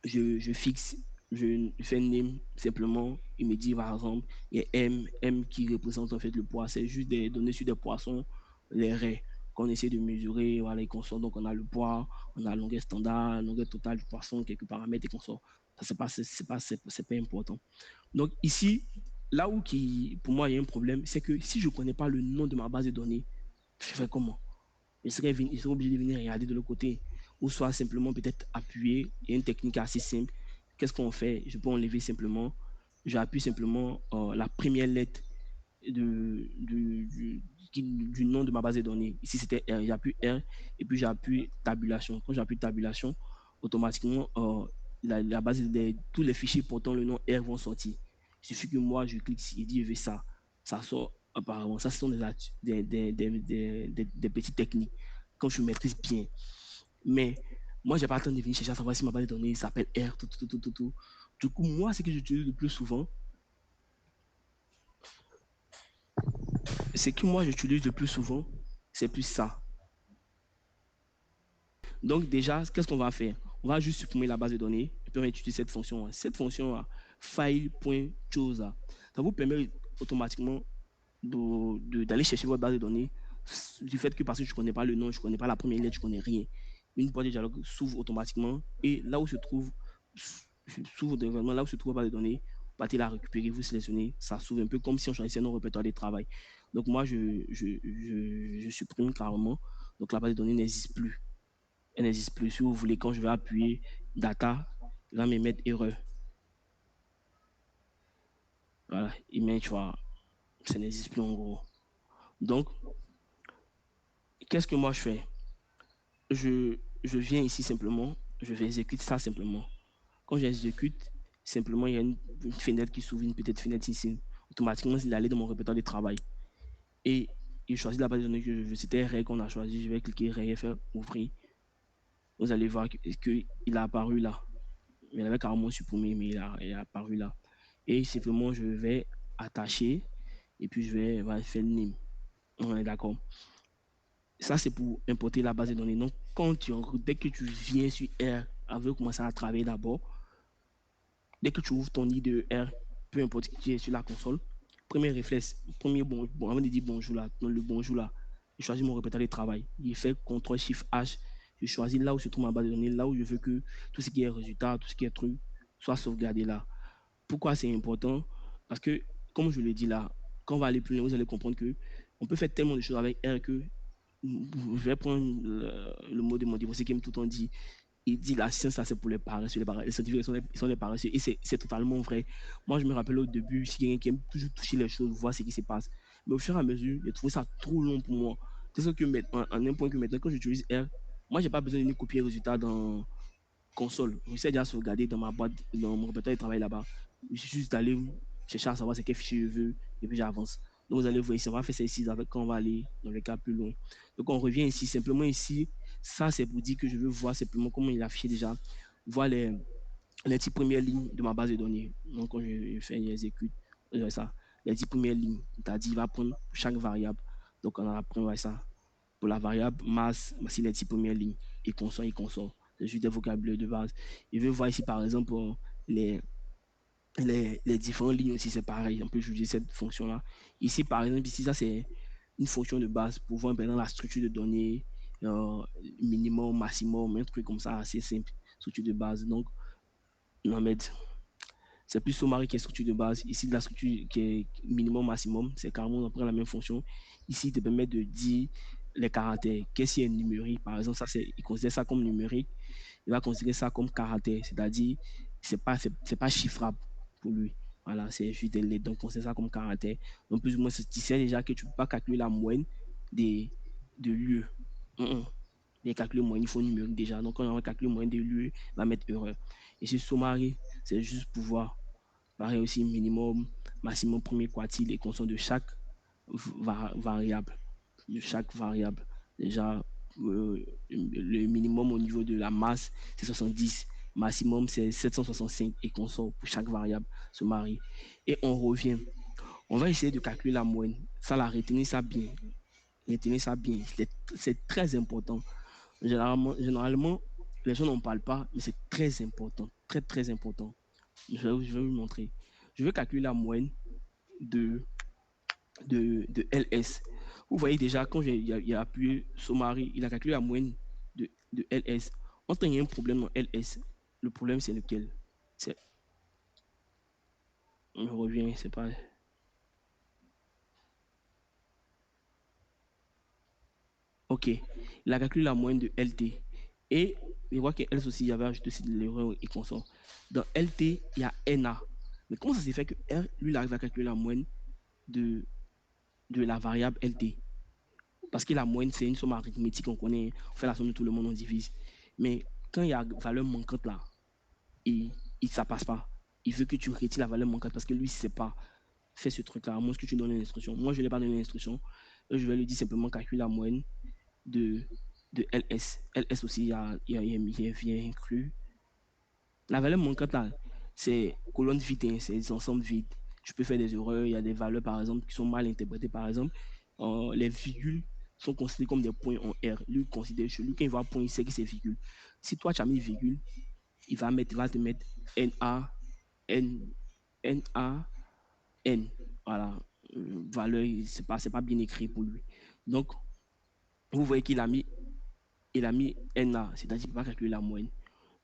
je fixe, je fais name simplement. Il me dit, par exemple, il y a M qui représente en fait le poids. C'est juste des données sur des poissons, les raies qu'on essaie de mesurer, voilà, et qu'on sort. Donc, on a le poids, on a la longueur standard, la longueur totale du poisson, quelques paramètres et qu'on sort. Ça, c'est pas important. Donc, ici, là où pour moi, il y a un problème, c'est que si je ne connais pas le nom de ma base de données, je fais comment? Je serais obligé de venir regarder de l'autre côté. Ou soit simplement peut-être appuyer. Il y a une technique assez simple. Qu'est-ce qu'on fait? Je peux enlever simplement. J'appuie simplement la première lettre du nom de ma base de données. Ici, c'était R. J'appuie R et puis j'appuie tabulation. Quand j'appuie tabulation, automatiquement, la base tous les fichiers portant le nom R vont sortir. Il suffit que moi, je clique ici et dis, je veux ça. Ça sort apparemment. Ça, ce sont des petites techniques quand je maîtrise bien. Mais moi, je n'ai pas le temps de venir chercher à savoir si ma base de données s'appelle R, tout. Du coup, moi, ce que j'utilise le plus souvent, c'est plus ça. Donc, déjà, qu'est-ce qu'on va faire? On va juste supprimer la base de données et puis on va utiliser cette fonction. Cette fonction, file.chose, ça vous permet automatiquement d'aller chercher votre base de données du fait que parce que je ne connais pas le nom, je ne connais pas la première lettre, je ne connais rien. Une boîte de dialogue s'ouvre automatiquement et là où se trouve là où se trouve la base de données, vous partez la récupérer, vous sélectionnez, ça s'ouvre un peu comme si on choisissait nos répertoires de travail. Donc moi, je supprime carrément. Donc la base de données n'existe plus. Elle n'existe plus. Si vous voulez, quand je vais appuyer data, il va me mettre erreur. Voilà, il met, tu vois, ça n'existe plus en gros. Donc, qu'est-ce que moi je fais? je viens ici simplement, je vais exécuter ça simplement. Quand j'exécute, simplement, il y a une fenêtre qui s'ouvre, une petite fenêtre ici. Automatiquement, il allait dans mon répertoire de travail. Et il choisit la base de données que je veux. C'était Ray qu'on a choisi. Je vais cliquer Ray et faire ouvrir. Vous allez voir qu'il a apparu là. Il avait carrément supprimé, mais il a apparu là. Et simplement, je vais attacher et puis je vais faire le name. On est d'accord. Ça, c'est pour importer la base de données. Donc, dès que tu viens sur R, avant de commencer à travailler d'abord, dès que tu ouvres ton IDE peu importe qui est sur la console, premier réflexe, avant de dire bonjour là, dans le bonjour là, je choisis mon répertoire de travail. Il fait CTRL-SHIFT-H. Je choisis là où se trouve ma base de données, là où je veux que tout ce qui est résultat, tout ce qui est truc, soit sauvegardé là. Pourquoi c'est important? Parce que, comme je l'ai dit là, quand on va aller plus loin, vous allez comprendre que on peut faire tellement de choses avec R que je vais prendre le mot de mon divorcé qui me tout le temps dit il dit la science, ça c'est pour les paresseux. Les scientifiques ils sont des paresseux. Et c'est totalement vrai. Moi, je me rappelle au début, si quelqu'un qui aime toujours toucher les choses, voir ce qui se passe. Mais au fur et à mesure, j'ai trouvé ça trop long pour moi. C'est ce que en un point que maintenant, quand j'utilise R, moi, j'ai pas besoin de copier le résultat dans console. Je sais déjà sauvegarder dans ma boîte, dans mon répertoire de travail là-bas. Il suffit juste d'aller chercher à savoir c'est quel fichier je veux et puis j'avance. Donc, vous allez voir ici, on va faire ça ici avec quand on va aller dans le cas plus loin. Donc, on revient ici, simplement ici, ça c'est pour dire que je veux voir simplement comment il a affiché déjà, voir les 10 premières lignes de ma base de données. Donc, quand je fais, j'exécute, ça, les 10 premières lignes, c'est-à-dire il va prendre chaque variable. Donc, on apprend ça. Pour la variable masse, voici les 10 premières lignes. Il consort, il consort. C'est juste des vocabulaires de base. Je vais voir ici, par exemple, les, les différentes lignes aussi, c'est pareil. On peut juger cette fonction-là. Ici, par exemple, ici, ça, c'est une fonction de base pour voir maintenant la structure de données, minimum, maximum, un truc comme ça, assez simple, structure de base. Donc, non, mais c'est plus Somari qui est structure de base. Ici, de la structure qui est minimum, maximum, c'est carrément on prend la même fonction. Ici, il te permet de dire les caractères. Qu'est-ce qui est numérique? Par exemple, ça, il considère ça comme numérique. Il va considérer ça comme caractère, c'est-à-dire c'est pas chiffrable pour lui. Voilà, c'est juste des lettres. Donc, on considère ça comme caractère. Donc, plus ou moins, tu sais déjà que tu ne peux pas calculer la moyenne des, de lieux. Les calculs moyens, il faut numérique déjà. Donc, quand on va calculer moyenne de lieux, on va mettre erreur. Et chez Somari, c'est juste pouvoir. Pareil aussi, minimum, maximum, premier quartile et constant de chaque variable. De chaque variable. Déjà, le minimum au niveau de la masse, c'est 70. Maximum, c'est 765 et constant pour chaque variable se marie. Et on revient. On va essayer de calculer la moyenne. Ça, la retenir ça bien. Retenir ça bien. C'est très important. Généralement, les gens n'en parlent pas, mais c'est très important. Très, très important. Je vais vous montrer. Je vais calculer la moyenne de, de LS. Vous voyez déjà, quand il a appuyé Somari, il a calculé la moyenne de LS. Quand il y a un problème dans LS, le problème c'est lequel? On revient, c'est pas. Ok. Il a calculé la moyenne de LT. Et je vois que LS aussi, il y avait ajouté aussi de l'erreur et consort. Dans LT, il y a NA. Mais comment ça s'est fait que R, lui, il arrive à calculer la moyenne de, de la variable LT? Parce que la moyenne, c'est une somme arithmétique, on connaît, on fait la somme de tout le monde, on divise. Mais quand il y a valeur manquante là, ça passe pas. Il veut que tu retires la valeur manquante parce que lui, il ne sait pas faire ce truc-là, à moins que tu donnes une instruction. Moi, je ne vais pas donner l'instruction. Je vais lui dire simplement calculer la moyenne de, de LS. LS aussi, il y a inclus. La valeur manquante là, c'est colonne vide, hein, c'est des ensembles vides. Je peux faire des erreurs, il y a des valeurs par exemple qui sont mal interprétées. Par exemple, les virgules sont considérées comme des points en R. Lui, considère, chez lui, quand il voit point, il sait que c'est virgule. Si toi, tu as mis virgule, il va te mettre NA, N, NA, N. Voilà. Valeur, c'est pas bien écrit pour lui. Donc, vous voyez il a mis NA, c'est-à-dire qu'il ne peut pas calculer la moyenne.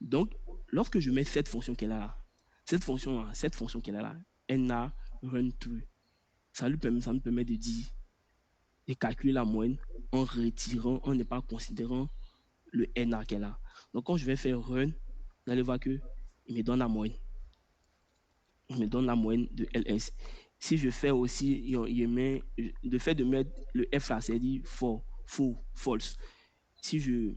Donc, lorsque je mets cette fonction qu'elle a là, cette fonction qu'elle a là, NA run through, ça me permet de dire, de calculer la moyenne en retirant, en ne pas considérant le NA qu'elle a. Donc, quand je vais faire run, vous allez voir que il me donne la moyenne. Il me donne la moyenne de LS. Si je fais aussi, le fait de mettre le F là, c'est dit faux, false. Si je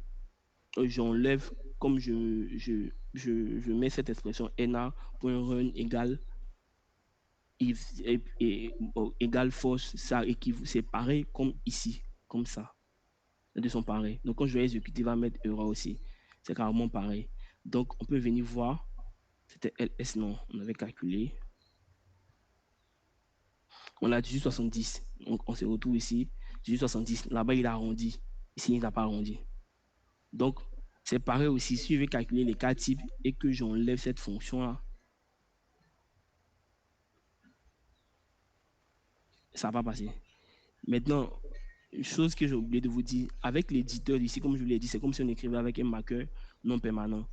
j'enlève, comme je mets cette expression na.run égale égale false, ça équivaut, c'est pareil comme ici, comme ça. Les deux sont pareils. Donc, quand je vais exécuter, il va mettre erreur aussi. C'est carrément pareil. Donc, on peut venir voir. C'était LS, non, on avait calculé. On a 18,70. Donc, on se retrouve ici. 18,70. Là-bas, il a arrondi. Ici, il n'a pas arrondi. Donc, c'est pareil aussi. Si je vais calculer les cas types et que j'enlève cette fonction-là, ça va pas passer. Maintenant, une chose que j'ai oublié de vous dire, avec l'éditeur ici, comme je vous l'ai dit, c'est comme si on écrivait avec un marqueur non permanent.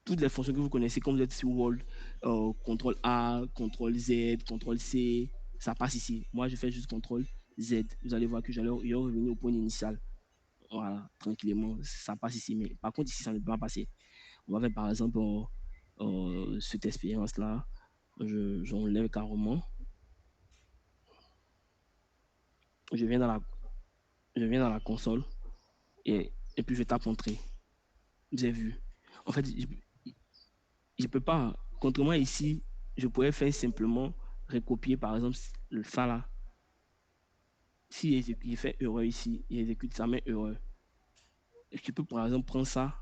Toutes les fonctions que vous connaissez, comme vous êtes sur Word, CTRL A, CTRL Z, CTRL C, ça passe ici. Moi, je fais juste CTRL Z. Vous allez voir que j'allais revenir au point initial. Voilà, tranquillement, ça passe ici. Mais par contre, ici, ça ne peut pas passer. On va faire par exemple cette expérience-là. J'enlève carrément. Je viens dans la console et puis je tape Entrée. Vous avez vu. En fait, je ne peux pas. Contrairement ici, je pourrais faire simplement recopier par exemple ça là. Si il fait erreur ici, il exécute ça, met erreur. Je peux par exemple prendre ça,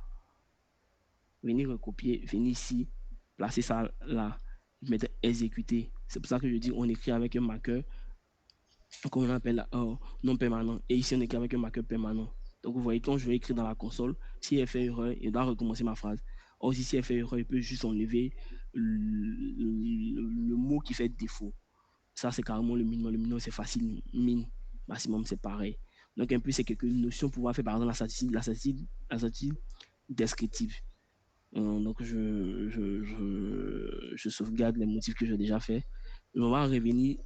venir recopier, venir ici, placer ça là, mettre exécuter. C'est pour ça que je dis on écrit avec un marqueur qu'on appelle non permanent. Et ici, on écrit avec un marqueur permanent. Donc, vous voyez, quand je vais écrire dans la console, si elle fait erreur, il doit recommencer ma phrase. Or, si elle fait erreur, il peut juste enlever le mot qui fait défaut. Ça, c'est carrément le minimum. Le minimum, c'est facile. Min, maximum, c'est pareil. Donc, un peu, c'est quelques notions pour pouvoir faire, par exemple, la statistique descriptive. Donc, je sauvegarde les motifs que j'ai déjà fait. On va revenir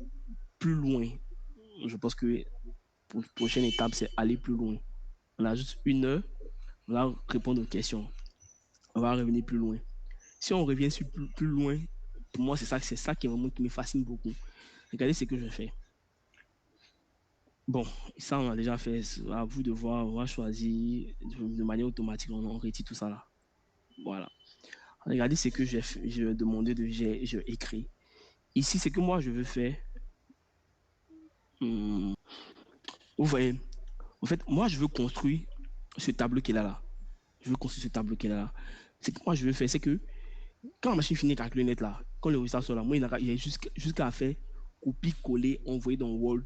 plus loin. Je pense que pour la prochaine étape, c'est aller plus loin. On a juste 1 heure, on va répondre aux questions. On va revenir plus loin. Si on revient sur plus loin, pour moi, c'est ça qui me fascine beaucoup. Regardez ce que je fais. Bon, ça, on a déjà fait. À vous de voir. On va choisir de manière automatique. On retire tout ça là. Voilà. Regardez ce que j'ai demandé j'ai écrit. Ici, ce que moi, je veux faire. Vous voyez, en fait, moi, je veux construire ce tableau qu'il a là. Je veux construire ce tableau qu'il a là. Ce que moi, je veux faire, c'est que quand la machine finit de calculer net là, quand le résultat sort là, moi, il y a jusqu'à faire copier-coller, envoyer dans Word.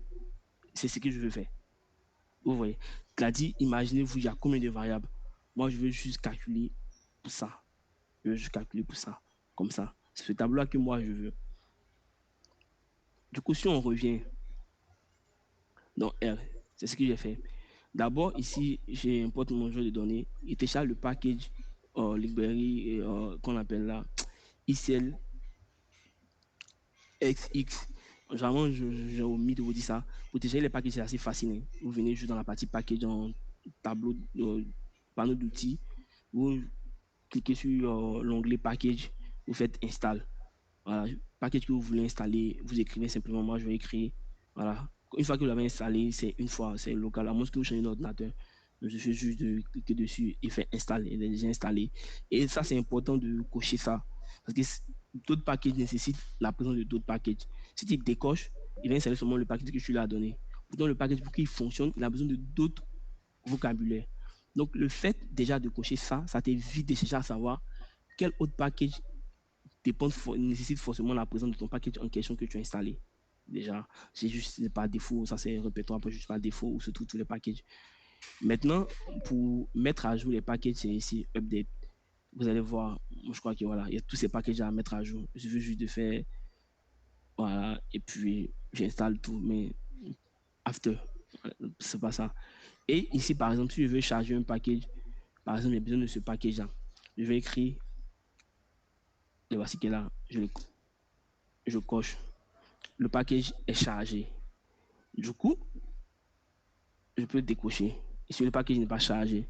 C'est ce que je veux faire. Vous voyez. Il a dit, imaginez-vous, il y a combien de variables. Moi, je veux juste calculer pour ça. Je veux juste calculer pour ça. Comme ça. C'est ce tableau-là que moi, je veux. Du coup, si on revient dans R, c'est ce que j'ai fait. D'abord, ici, j'importe mon jeu de données. Il télécharge le package librairie qu'on appelle là ICL XX. Généralement, j'ai omis de vous dire ça. Pour télécharger les packages, c'est assez facile. Hein. Vous venez juste dans la partie package, dans tableau, panneau d'outils. Vous cliquez sur l'onglet package, vous faites install. Voilà, package que vous voulez installer, vous écrivez simplement, moi je vais écrire. Voilà. Une fois que vous l'avez installé, c'est une fois, c'est local. À moins que vous changez d'ordinateur, je fais juste de cliquer dessus et faire installer, il est déjà installé. Et ça, c'est important de cocher ça. Parce que d'autres packages nécessitent la présence de d'autres packages. Si tu décoches, il va installer seulement le package que tu lui as donné. Pourtant, le package, pour qu'il fonctionne, il a besoin de d'autres vocabulaires. Donc, le fait déjà de cocher ça, ça t'évite déjà à savoir quel autre package nécessite forcément la présence de ton package en question que tu as installé. Déjà, c'est juste par défaut, ça c'est un répertoire juste par défaut où se trouvent tous les packages. Maintenant, pour mettre à jour les packages, c'est ici Update. Vous allez voir, je crois que voilà, il y a tous ces packages à mettre à jour. Je veux juste de faire, voilà, et puis j'installe tout, mais after, c'est pas ça. Et ici, par exemple, si je veux charger un package, par exemple, j'ai besoin de ce package-là. Je vais écrire, le voici qui est là, je coche. Le package est chargé. Du coup, je peux décocher. Et si le package n'est pas chargé,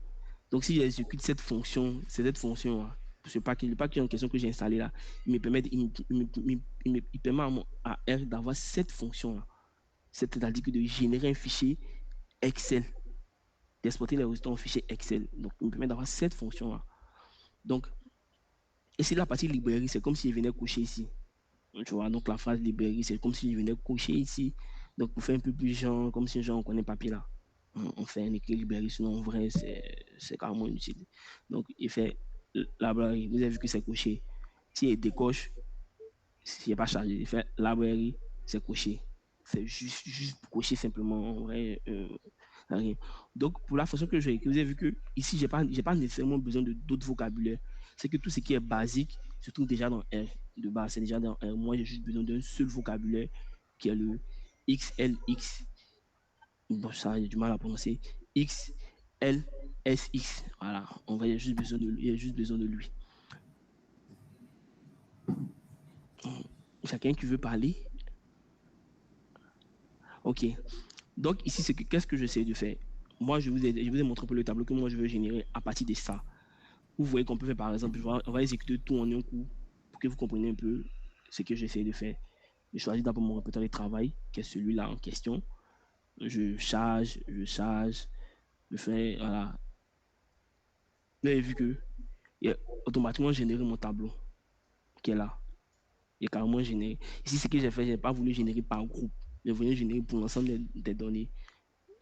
donc si j'exécute cette fonction, c'est cette fonction-là, ce package, le package en question que j'ai installé là, il me permet, il permet à R d'avoir cette fonction-là. C'est-à-dire que de générer un fichier Excel. d'exporter les résultats en fichier Excel. Donc, il me permet d'avoir cette fonction-là. Donc, ici, la partie librairie, c'est comme s'il venait coucher ici. Tu vois, donc la phrase librairie, c'est comme s'il venait coucher ici. Donc, pour faire un peu plus genre, comme si genre on connaît papier là. On fait un écrit librairie, sinon en vrai, c'est carrément inutile. Donc, il fait librairie. Vous avez vu que c'est couché. S'il décoche, s'il n'est pas chargé, il fait librairie, c'est couché. C'est juste pour cocher simplement, en vrai, rien. Donc, pour la fonction que j'ai écrite, vous avez vu que ici, j'ai pas nécessairement besoin de d'autres vocabulaire. C'est que tout ce qui est basique se trouve déjà dans R de base. C'est déjà dans R. Moi, j'ai juste besoin d'un seul vocabulaire qui est le XLX. Bon, ça, j'ai du mal à prononcer. XLSX. Voilà. En vrai, il y a juste besoin de lui. Chacun qui veut parler. OK. Donc, ici, qu'est-ce que j'essaie de faire? Moi, je vous ai montré pour le tableau que moi, je veux générer à partir de ça. Vous voyez qu'on peut faire, par exemple, on va exécuter tout en un coup pour que vous compreniez un peu ce que j'essaie de faire. Je choisis d'abord mon répertoire de travail, qui est celui-là en question. Je charge, je fais, voilà. Vous avez vu que il a automatiquement généré mon tableau qui est là. Il est carrément généré. Ici, ce que j'ai fait, je n'ai pas voulu générer par groupe. Je voulais générer pour l'ensemble des données.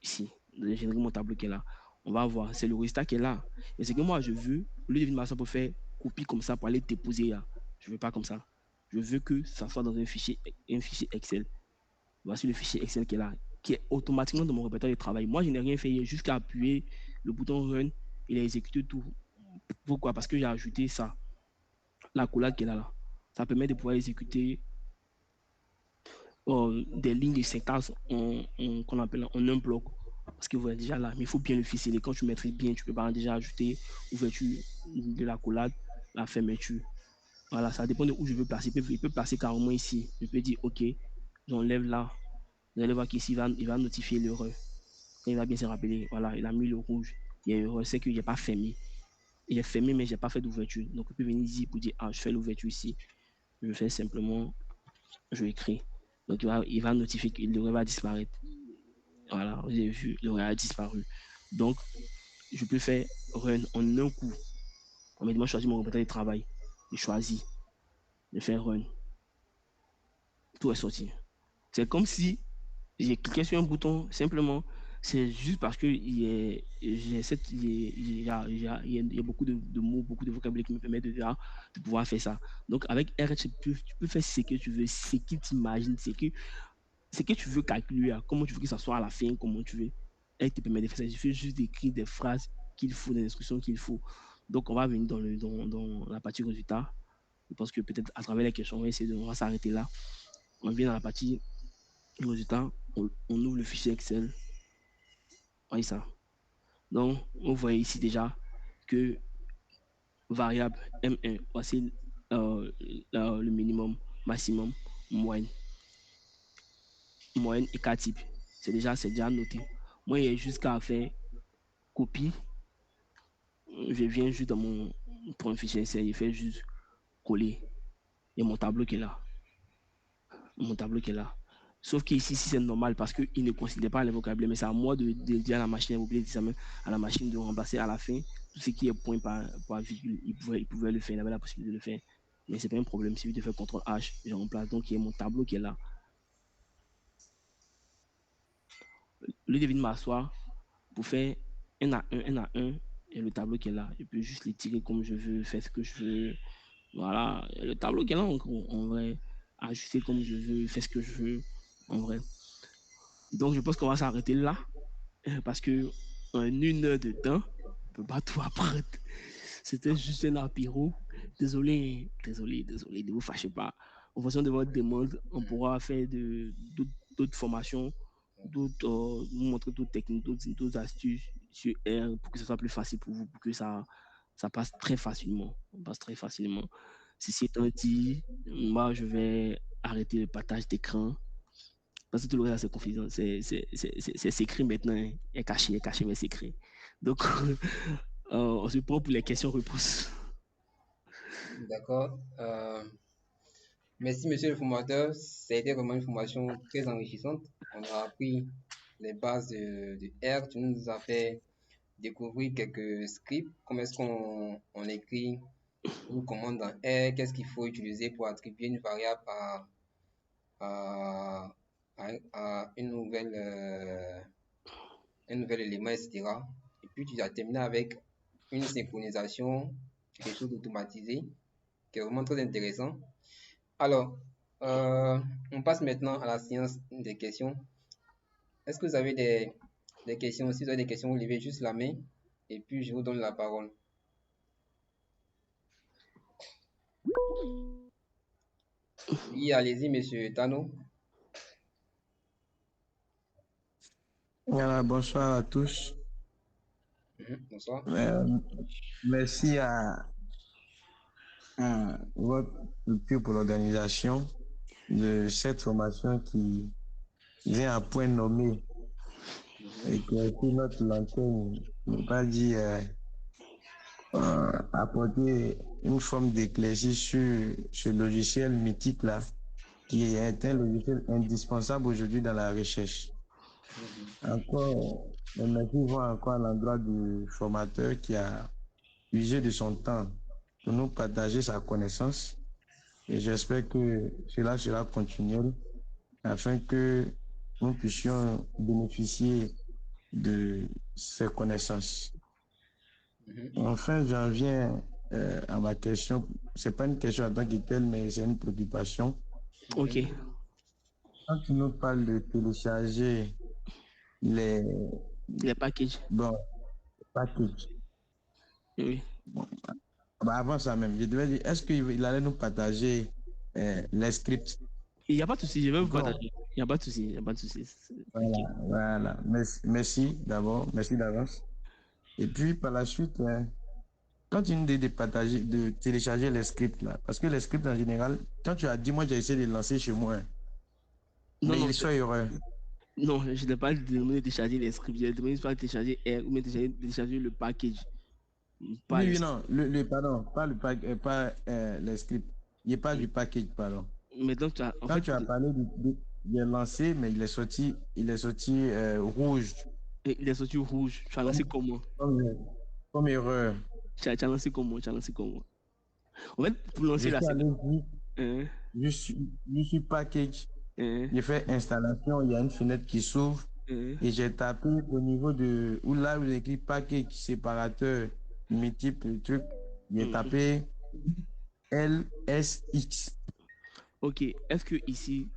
Ici, j'ai généré mon tableau qui est là. On va voir, c'est le résultat qui est là. Et c'est que moi, je veux, au lieu de venir m'asseoir pour faire copie comme ça, pour aller déposer là, je ne veux pas comme ça. Je veux que ça soit dans un fichier Excel. Voici le fichier Excel qui est là, qui est automatiquement dans mon répertoire de travail. Moi, je n'ai rien fait jusqu'à appuyer le bouton Run. Il a exécuté tout. Pourquoi? Parce que j'ai ajouté ça, la collade qui est là. Ça permet de pouvoir exécuter des lignes de syntaxe qu'on appelle en un bloc. Parce que vous voyez déjà là, mais il faut bien le ficeler. Quand tu maîtrises bien, tu peux pas déjà ajouter ouverture de la collade, la fermeture. Voilà, ça dépend de où je veux placer. Il peut placer carrément ici. Je peux dire, OK, j'enlève là. Vous allez voir qu'ici, il va notifier l'erreur. Quand il va bien se rappeler, voilà, il a mis le rouge. Il y a une erreur, c'est que je n'ai pas fermé. Il est fermé, mais je n'ai pas fait d'ouverture. Donc, il peut venir ici pour dire, ah, je fais l'ouverture ici. Je fais simplement, je écris. Donc, il va notifier que l'erreur va disparaître. Voilà, vous avez vu, l'erreur a disparu. Donc, je peux faire run en un coup. On m'a dit, moi, je choisis mon répertoire de travail. Je choisis de faire run. Tout est sorti. C'est comme si j'ai cliqué sur un bouton, simplement, c'est juste parce que il y a beaucoup de mots, beaucoup de vocabulaire qui me permettent de pouvoir faire ça. Donc, avec R, tu peux faire ce que tu veux, ce que tu imagines, ce que tu veux calculer, comment tu veux que ça soit à la fin, comment tu veux. Elle te permet de faire ça. Il suffit juste d'écrire des phrases qu'il faut, des instructions qu'il faut. Donc, on va venir dans la partie résultat. Je pense que peut-être à travers les questions, on va s'arrêter là. On vient dans la partie résultat, on ouvre le fichier Excel. Voyez ça. Donc, vous voyez ici déjà que variable M1, voici le minimum, maximum, moyenne. Moyenne et cas type. C'est déjà noté. Moi, il y a juste qu'à faire copie. Je viens juste dans mon fichier Excel, il fait juste coller. Il y a mon tableau qui est là. Mon tableau qui est là. Sauf qu'ici, c'est normal parce qu'il ne considère pas les vocabulaires, mais c'est à moi de dire à la machine, à la machine de remplacer à la fin tout ce qui est point par virgule. Il pouvait le faire, il avait la possibilité de le faire. Mais ce n'est pas un problème. Si je fais CTRL H, je remplace. Donc, il y a mon tableau qui est là. Le lieu de m'asseoir pour faire un à un, et le tableau qui est là. Je peux juste les tirer comme je veux, faire ce que je veux. Voilà, le tableau qui est là, en vrai, ajuster comme je veux, faire ce que je veux, en vrai. Donc, je pense qu'on va s'arrêter là, parce que en 1 heure de temps, on peut pas tout apprendre. C'était juste un apéro. Désolé, désolé, désolé, ne vous fâchez pas. En fonction de votre demande, on pourra faire d'autres formations, vous montrer d'autres techniques, d'autres astuces sur R pour que ce soit plus facile pour vous, pour que ça passe très facilement. On passe très facilement. Ceci étant dit, moi, je vais arrêter le partage d'écran. Parce que tout le reste, c'est confident. C'est secret maintenant. Hein. Il est caché, mais secret. Donc, on se prend pour les questions-réponses. D'accord. Merci, monsieur le formateur. C'était vraiment une formation très enrichissante. On a appris les bases de R. Tu nous as fait découvrir quelques scripts. Comment est-ce qu'on écrit une commande dans R? Qu'est-ce qu'il faut utiliser pour attribuer une variable à, à un nouvel élément, etc. Et puis tu as terminé avec une synchronisation, quelque chose d'automatisé, qui est vraiment très intéressant. Alors, on passe maintenant à la séance des questions. Est-ce que vous avez des questions? Si vous avez des questions, vous levez juste la main et puis je vous donne la parole. Oui, allez-y, monsieur Tano. Voilà, bonsoir à tous. Bonsoir. Merci à votre structure pour l'organisation de cette formation qui vient à point nommé et qui a été notre lanterne, ne pas dire apporter une forme d'éclaircie sur ce logiciel mythique-là, qui est un logiciel indispensable aujourd'hui dans la recherche. Encore, merci encore à l'endroit du formateur qui a usé de son temps pour nous partager sa connaissance et j'espère que cela sera continuel afin que nous puissions bénéficier de ces connaissances. Enfin, j'en viens à ma question. C'est pas une question en tant que telle, mais c'est une préoccupation. Ok. Quand tu nous parles de télécharger les packages. Bon, packages. Oui. Bon, bah avant ça même, je devais dire, est-ce qu'il allait nous partager les scripts? Il n'y a pas de souci, je vais vous partager. Il n'y a pas de souci, il n'y a pas de souci. Voilà, okay. Voilà. Merci d'abord, merci d'avance. Et puis par la suite, quand tu nous dis de partager, de télécharger les scripts là, parce que les scripts en général, quand tu as dit, moi j'ai essayé de lancer chez moi, non, mais il soit erreur. Non, je n'ai pas demandé de télécharger les scripts, je demandé de télécharger R ou de télécharger le package. Oui, non, pardon, pas le pack, pas les scripts. Il n'y a pas du package, pardon. Mais donc, tu as parlé il est lancé, mais il est sorti rouge. Et il est sorti rouge. Tu as lancé comment? Comme erreur. Tu as lancé comment? En fait, pour lancer la séquence. Je suis package. J'ai fait installation, il y a une fenêtre qui s'ouvre. Et j'ai tapé au niveau de où là où écrit package séparateur multiple truc. J'ai tapé LSX. Ok, est-ce que ici.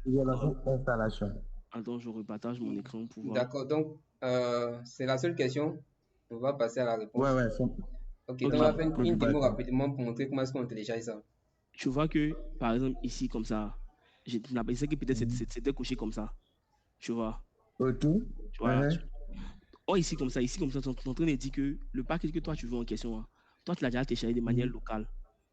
Installation. Attends, je repartage mon écran pour voir. D'accord, donc c'est la seule question. On va passer à la réponse. Ouais. Ok, donc on va faire une démo rapidement pour montrer comment est-ce qu'on télécharge ça. Tu vois que, par exemple, ici, comme ça, j'ai pensé que peut-être c'était couché comme ça. Tu vois. Ok. Tu vois. Oh, ici, comme ça, tu es en train de dire que le package que toi, tu veux en question, toi, tu l'as déjà téléchargé de manière locale.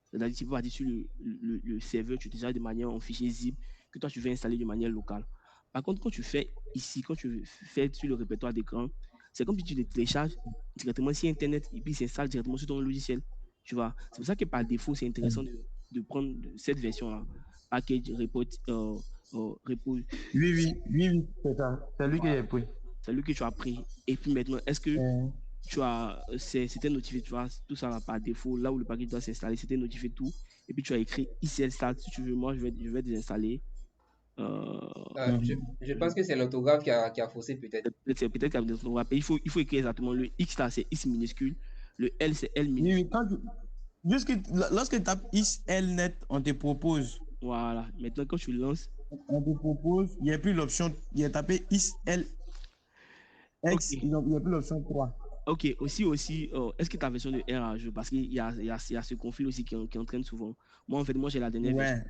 C'est-à-dire, tu peux partir sur le serveur, tu télécharges de manière en fichier zip que toi, tu veux installer de manière locale. Par contre, quand tu fais ici, quand tu fais sur le répertoire d'écran, c'est comme si tu le télécharges directement sur Internet et puis s'installe directement sur ton logiciel. Tu vois. C'est pour ça que par défaut, c'est intéressant de prendre cette version-là. Package, repo. Oui, c'est ça. C'est lui que j'ai pris. C'est lui que tu as pris. Et puis maintenant, est-ce que c'était notifié, tu vois, tout ça là, par défaut, là où le package doit s'installer, c'était notifié tout. Et puis tu as écrit ICL Start. Si tu veux, moi, je vais désinstaller. Je pense que c'est l'orthographe qui a faussé peut-être. Peut-être qu'il y a des orthographes. Il faut écrire exactement le X là, c'est X minuscule. Le L, c'est L minuscule. Lorsque tu tapes ISLNet, on te propose. Voilà. Maintenant, quand tu lances. On te propose, il n'y a plus l'option, il y a tapé ISL. X, il n'y a plus l'option 3. Ok, aussi, est-ce que ta version de R a joué? Parce qu'il y a ce conflit aussi qui entraîne souvent. Moi, en fait, j'ai la dernière version.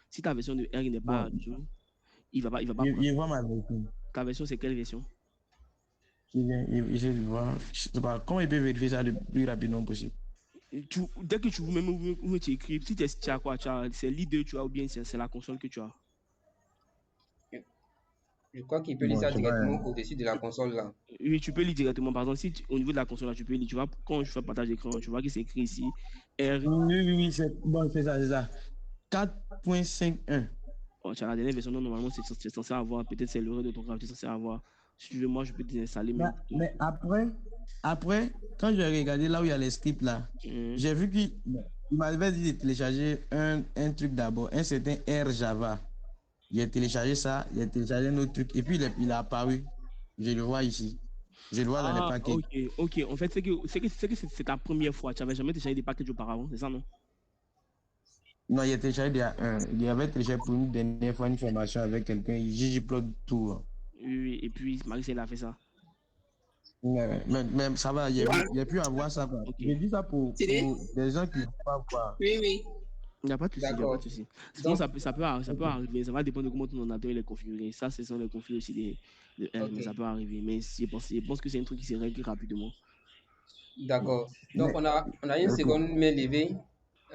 Si ta version de R n'est pas à jour, il va pas prendre. Il voit ma version. Ta version, c'est quelle version? Je vois. Comment il peut vérifier ça le plus rapidement possible? Dès que tu même où tu écris, si tu as quoi, c'est l'IDE, tu as ou bien c'est la console que tu as? Je crois qu'il peut lire ça directement au-dessus de la console là. Oui, tu peux lire directement. Par exemple, si au niveau de la console là, tu peux lire. Tu vois, quand je fais partage d'écran, tu vois que c'est écrit ici. R. Oui, c'est ça. 4.51. Oh, tu as la dernière version, non, normalement, c'est censé avoir. Peut-être c'est l'erreur d'autographe, tu es censé avoir Si tu veux, moi, je peux désinstaller Mais, même. mais après, quand j'ai regardé là où il y a les scripts là, Mhm. j'ai vu qu'il m'avait dit de télécharger un truc d'abord, un certain R Java. J'ai téléchargé ça, j'ai téléchargé un autre truc, et puis il est apparu. Je le vois ici. Je le vois dans les Ah, paquets. ok, ok. En fait, c'est ta première fois. Tu n'avais jamais téléchargé des packages auparavant, c'est ça, non? Non, il a téléchargé il y avait téléchargé pour une dernière fois une formation avec quelqu'un, ggplot tout. Oui, oui. Et puis, Marie, elle a fait ça. Mais ça va, il a pu avoir ça. Quoi. Ok. Je dis ça Thierry? pour des gens qui ne vont pas voir. Oui, oui. Il n'y a pas de souci, il n'y a pas de D'accord. souci. Sinon, Donc, ça peut arriver. Ça va dépendre de comment ton ordinateur il est configuré. Ça, ce sont les conflits aussi de R, ok. mais ça peut arriver. Mais je pense que c'est un truc qui se règle rapidement. D'accord. Donc, Mais, on a une ok. seconde main levée.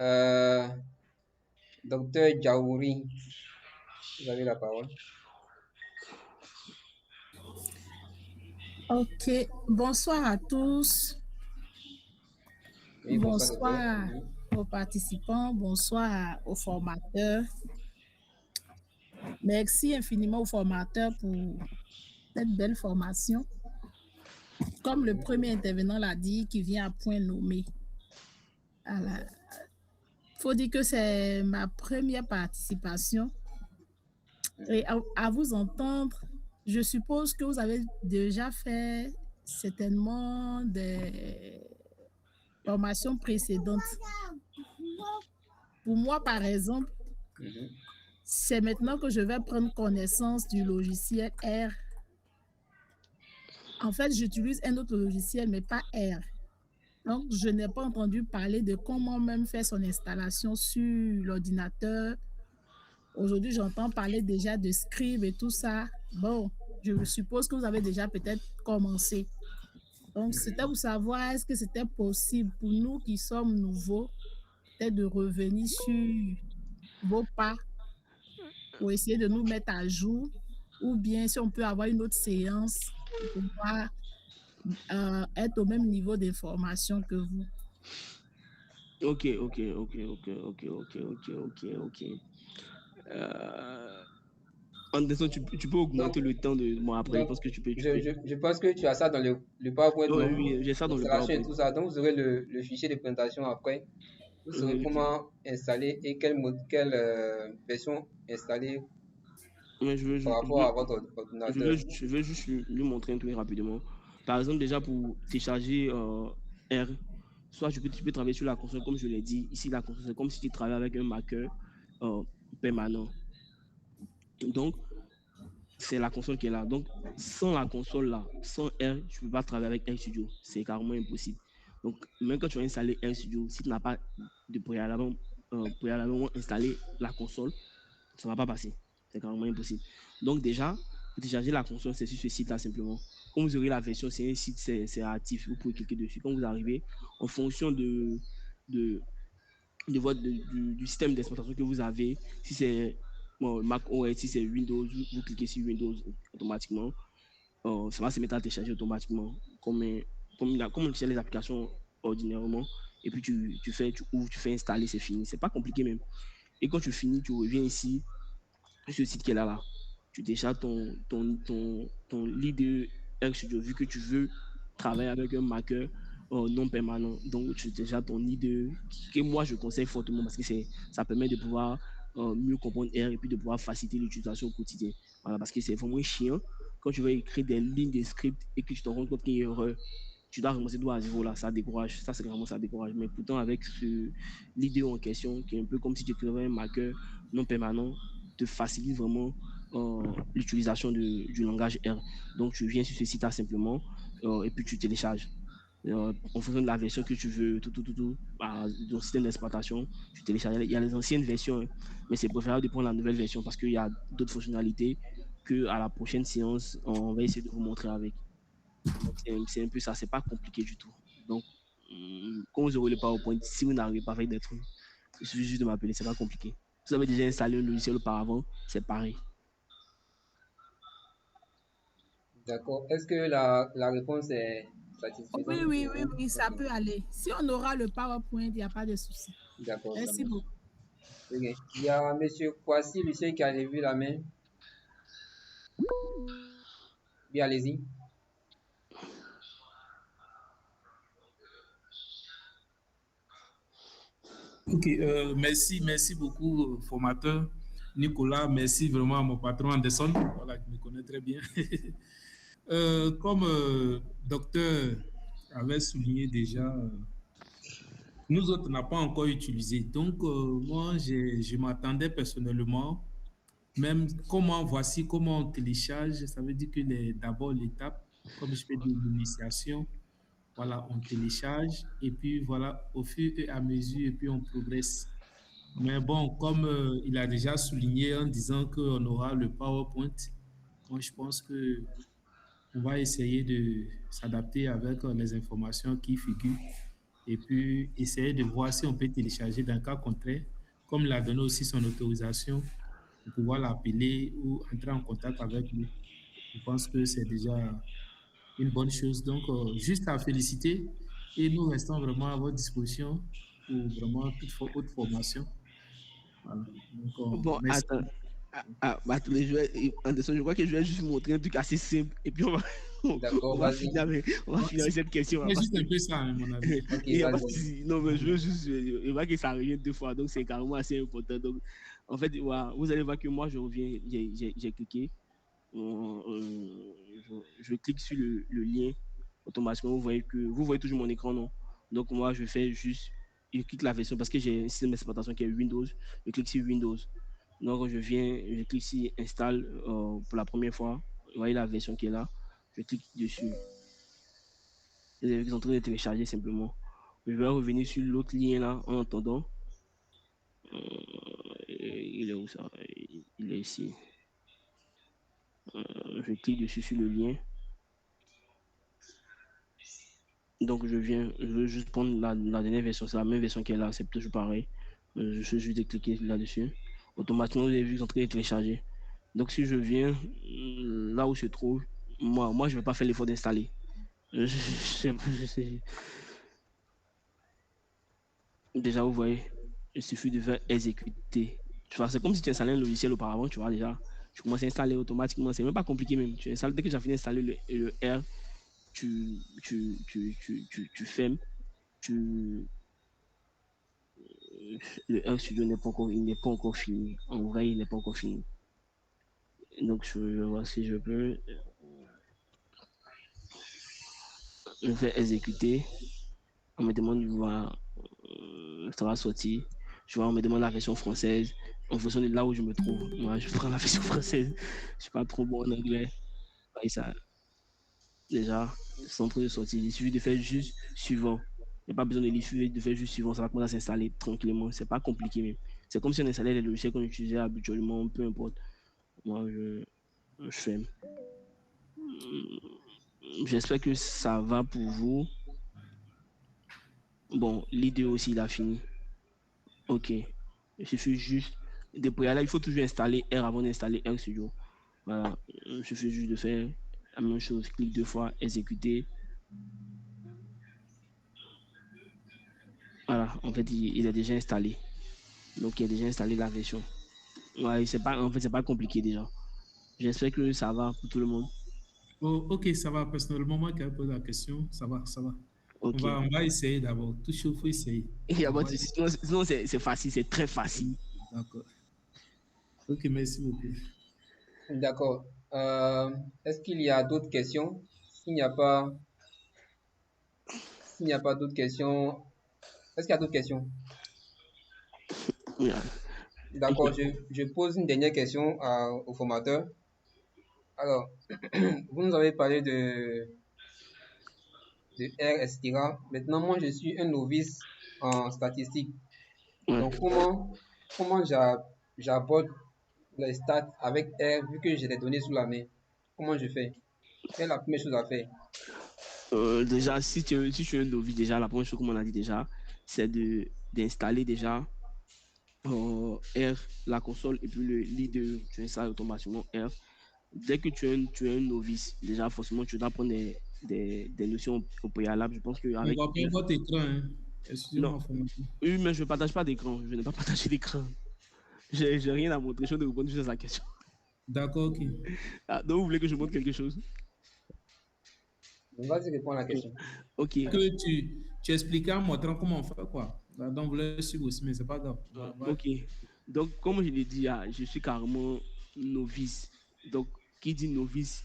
Euh, Docteur Jaouri, vous avez la parole. Ok, bonsoir à tous, Oui, bonsoir, docteur. bonsoir Oui. aux participants, bonsoir aux formateurs. Merci infiniment aux formateurs pour cette belle formation. Comme le premier intervenant l'a dit, qui vient à point nommé. Il faut dire que c'est ma première participation. Et à vous entendre, je suppose que vous avez déjà fait certainement des formations précédentes. Pour moi, par exemple, Mhm. c'est maintenant que je vais prendre connaissance du logiciel R. En fait, j'utilise un autre logiciel, mais pas R. Donc, je n'ai pas entendu parler de comment même faire son installation sur l'ordinateur. Aujourd'hui, j'entends parler déjà de Scribe et tout ça. Bon, je suppose que vous avez déjà peut-être commencé. Donc, c'était pour savoir, est-ce que c'était possible pour nous qui sommes nouveaux, peut-être de revenir sur vos pas pour essayer de nous mettre à jour, ou bien si on peut avoir une autre séance pour pouvoir être au même niveau d'information que vous. Ok, ok, ok, ok, ok, ok, ok, ok, ok. Anderson, tu peux Donc, augmenter le temps de moi après. Je donc pense que tu peux. je pense que tu as ça dans le PowerPoint, Oui, non? oui, j'ai ça dans le L'installation et PowerPoint. tout ça. Donc, vous aurez le fichier de présentation après. Vous saurez Oui, ok. comment installer et quelle version installer Mais par rapport à votre ordinateur. je veux juste lui montrer un truc rapidement. Par exemple, déjà pour télécharger R, soit tu peux travailler sur la console, comme je l'ai dit. Ici, la console, c'est comme si tu travaillais avec un marqueur euh, permanent. Donc, c'est la console qui est là. Donc, sans la console là, sans R, je ne peux pas travailler avec RStudio. C'est carrément impossible. Donc, même quand tu vas installer RStudio, si tu n'as pas de préalablement installé la console, ça ne va pas passer. C'est carrément impossible. Donc, déjà, pour télécharger la console, c'est sur ce site-là simplement. Quand vous aurez la version, c'est un site, c'est actif, vous pouvez cliquer dessus. Quand vous arrivez, en fonction de, du système d'exploitation que vous avez, si c'est Mac OS, si c'est Windows, vous cliquez sur Windows automatiquement. Ça va se mettre à télécharger automatiquement, comme on télécharge les applications ordinairement. Et puis tu ouvres, tu fais installer, c'est fini. C'est pas compliqué même. Et quand tu finis, tu reviens ici, sur ce site qui est là. Tu télécharges ton lead RStudio, vu que tu veux travailler avec un marqueur non permanent. Donc, tu télécharges ton lead que moi, je conseille fortement parce que ça permet de pouvoir mieux comprendre R et puis de pouvoir faciliter l'utilisation au quotidien. Voilà, parce que c'est vraiment chiant quand tu vas écrire des lignes de script et que tu te rends compte qu'il y a une erreur. Tu dois recommencer tout à zéro là, ça décourage. Ça, c'est vraiment ça décourage. Mais pourtant, avec l'idée en question, qui est un peu comme si tu écrivais un marqueur non permanent, te facilite vraiment l'utilisation du langage R. Donc, tu viens sur ce site-là simplement et puis tu télécharges. En fonction de la version que tu veux, ton système d'exploitation, tu télécharges. Il y a les anciennes versions, hein, mais c'est préférable de prendre la nouvelle version parce qu'il y a d'autres fonctionnalités qu'à la prochaine séance, on va essayer de vous montrer avec. Donc, c'est un peu ça, c'est pas compliqué du tout. Donc, quand vous aurez le PowerPoint, si vous n'arrivez pas à faire des trucs, il suffit juste de m'appeler, c'est pas compliqué. Vous avez déjà installé un logiciel auparavant, c'est pareil. D'accord. Est-ce que la réponse est satisfaisante Oui, pour oui, oui, vous? oui, ça Ok. peut aller. Si on aura le PowerPoint, il n'y a pas de souci. D'accord, ça Merci marche. beaucoup. Ok. Il y a Monsieur Kwasi Lucien qui a levé la main. Oui, allez-y. Ok, merci beaucoup, formateur Nicolas. Merci vraiment à mon patron Anderson, voilà, qui me connaît très bien. Comme docteur avait souligné déjà, nous autres n'a pas encore utilisé. Donc, moi, je m'attendais personnellement, même voici comment on télécharge. Ça veut dire que d'abord l'étape, comme je fais de l'initiation, voilà, on télécharge et puis voilà, au fur et à mesure, et puis on progresse. Mais bon, comme il a déjà souligné en disant qu'on aura le PowerPoint, moi je pense que on va essayer de s'adapter avec les informations qui figurent et puis essayer de voir si on peut télécharger dans le cas contraire, comme il a donné aussi son autorisation pour pouvoir l'appeler ou entrer en contact avec lui. Je pense que c'est déjà une bonne chose. Donc, juste à féliciter et nous restons vraiment à votre disposition pour vraiment toute autre formation. Voilà. Donc, Bon, merci. attends. Bah, attendez, Anderson, je crois que je vais juste montrer un truc assez simple et puis D'accord, on va vas-y. finir on va finir avec cette question. C'est juste un peu ça, à mon avis. Ok, Il y a pas de vas-y. souci. Non, mais je veux juste, je vois que ça revient 2 fois, donc c'est carrément assez important. Donc, en fait, voilà, vous allez voir que moi, je reviens, j'ai cliqué, je clique sur le lien, automatiquement, vous voyez toujours mon écran, non? Donc, moi, je fais juste, je clique la version parce que j'ai un système d'exploitation qui est Windows, je clique sur Windows. Donc, je clique sur Install pour la première fois. Vous voyez la version qui est là. Je clique dessus. Ils sont en train de télécharger simplement. Je vais revenir sur l'autre lien là en attendant. Il est où ça? Il est ici. Je clique dessus sur le lien. Donc je veux juste prendre la dernière version. C'est la même version qui est là. C'est toujours pareil. Je suis juste de cliquer là-dessus. Automatiquement, vous avez vu qu'ils sont en train de télécharger. Donc si je viens là où se trouve, moi je ne vais pas faire l'effort d'installer. Déjà, vous voyez, il suffit de faire exécuter. Tu vois, c'est comme si tu installais un logiciel auparavant, tu vois, déjà. Tu commences à installer automatiquement. C'est même pas compliqué même. Tu installes, dès que tu as fini d'installer le R, tu fermes. Le R Studio il n'est pas encore fini. En vrai, il n'est pas encore fini. Donc, je vais voir si je peux. Je fais exécuter. On me demande, voilà, ça va sortir. Tu vois, on me demande la version française. En fonction de là où je me trouve, moi, je prends la version française. Je suis pas trop bon en anglais. Et ça, déjà, c'est en train de sortir. Il suffit de faire juste suivant. Il n'y a pas besoin de lire, de faire juste suivant. Ça va commencer à s'installer tranquillement. C'est pas compliqué même. C'est comme si on installait les logiciels qu'on utilisait habituellement, peu importe. Moi, je fais. J'espère que ça va pour vous. Bon, l'idée aussi, il a fini. Ok. Il suffit juste de préalable. Il faut toujours installer R avant d'installer R Studio. Voilà. Il suffit juste de faire la même chose. Clique 2 fois, exécuter. Voilà. En fait, il est déjà installé. Donc, il a déjà installé la version. Ouais, en fait, c'est pas compliqué déjà. J'espère que ça va pour tout le monde. Oh, ok, ça va. Personnellement, moi qui ai posé la question, ça va, ça va. Ok. On va essayer d'abord. Tout chaud, il faut essayer. Il y a pas de souci. Sinon, c'est facile, c'est très facile. D'accord. Ok, merci beaucoup. D'accord. Est-ce qu'il y a d'autres questions? S'il n'y a pas, s'il n'y a pas d'autres questions, est-ce qu'il y a d'autres questions? Yeah. D'accord, je pose une dernière question au formateur. Alors, vous nous avez parlé de R, etc. Maintenant, moi, je suis un novice en statistique. Ouais. Donc, comment j'aborde les stats avec R vu que j'ai les données sous la main? Comment je fais? Quelle est la première chose à faire? Déjà, si tu es un novice, déjà, la première chose, comme on a dit déjà, c'est d'installer déjà R, la console, et puis le leader, tu installes automatiquement R. Dès que tu es un novice, déjà, forcément, tu dois prendre des notions au préalable. Je pense On qu'avec va prendre R. votre écran. Hein. Non, Excusez-moi, formateur. oui, mais je ne partage pas d'écran. Je n'ai pas partagé d'écran. J'ai rien à montrer. Je vais répondre juste à sa question. D'accord, ok. Ah, donc, vous voulez que je montre quelque chose? Vas-y, réponds à la question. Ok. Que tu expliquais en montrant comment on fait, quoi. Donc, vous le suivre aussi, mais c'est pas grave. Ok. Donc, comme je l'ai dit, je suis carrément novice. Donc, qui dit novice,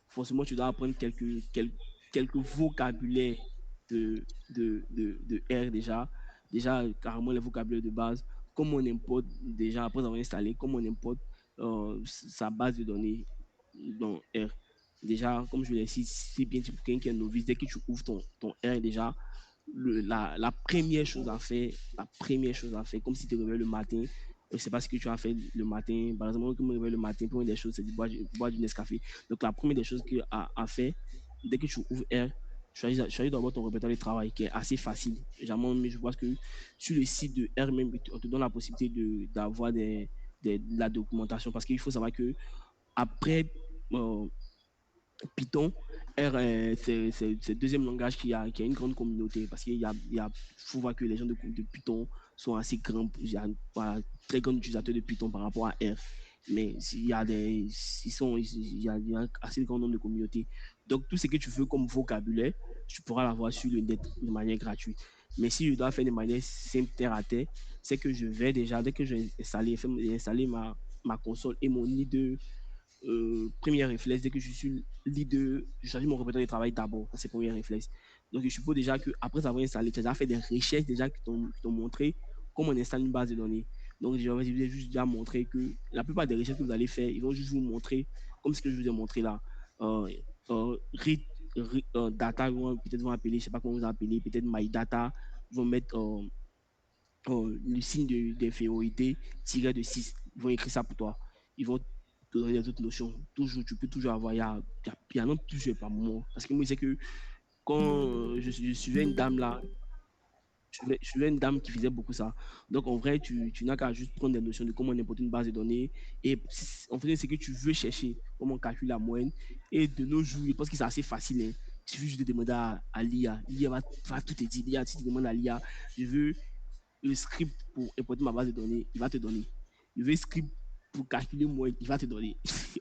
forcément, tu dois apprendre quelques vocabulaires de R déjà. Déjà, carrément, les vocabulaires de base. Comme on importe, déjà, après avoir installé, comme on importe sa base de données dans R. Déjà, comme je l'ai dit, c'est bien pour quelqu'un qui est novice. Dès que tu ouvres ton R, déjà, la première chose à faire, comme si tu te réveilles le matin, je ne sais pas ce que tu as fait le matin. Par exemple, quand je me réveille le matin, première des choses, c'est de boire du Nescafé. Donc, la première des choses à faire, dès que tu ouvres R, choisis d'abord ton répertoire de travail qui est assez facile. Jamais, mais je vois que sur le site de R même, on te donne la possibilité d'avoir de la documentation parce qu'il faut savoir que après Python, R, c'est le deuxième langage qui a une grande communauté parce qu'il faut voir que les gens de Python sont assez grands, il y a très grands utilisateurs de Python par rapport à R. Mais il y a un assez grand nombre de communautés. Donc, tout ce que tu veux comme vocabulaire, tu pourras l'avoir sur le net de manière gratuite. Mais si je dois faire de manière simple, terre à terre, c'est que je vais déjà, dès que j'ai installé ma console et mon nid de premier réflexe, dès que je suis leader, je choisis mon répertoire de travail d'abord. Ça, c'est le premier réflexe. Donc, je suppose déjà qu'après avoir installé, tu as déjà fait des recherches déjà qui t'ont montré comment on installe une base de données. Donc, je vais juste déjà montrer que la plupart des recherches que vous allez faire, ils vont juste vous montrer, comme ce que je vous ai montré là, read, data, peut-être vont appeler, je ne sais pas comment vous appelez, peut-être my data, ils vont mettre le signe d'infériorité tiré de 6. Ils vont écrire ça pour toi. Ils vont te donner des autres notions. Toujours, tu peux toujours avoir, il y a même plusieurs par moment. Parce que moi, c'est que quand je suivais une dame là, je suivais une dame qui faisait beaucoup ça. Donc, en vrai, tu n'as qu'à juste prendre des notions de comment on importe une base de données. Et en fait, c'est que tu veux chercher comment on calcule la moyenne. Et de nos jours, je pense que c'est assez facile. Hein. Il suffit juste de demander à l'IA. L'IA va tout te dire. L'IA, si tu demandes à l'IA, je veux le script pour importer ma base de données, il va te donner. Je veux le script pour calculer moi, il va te donner.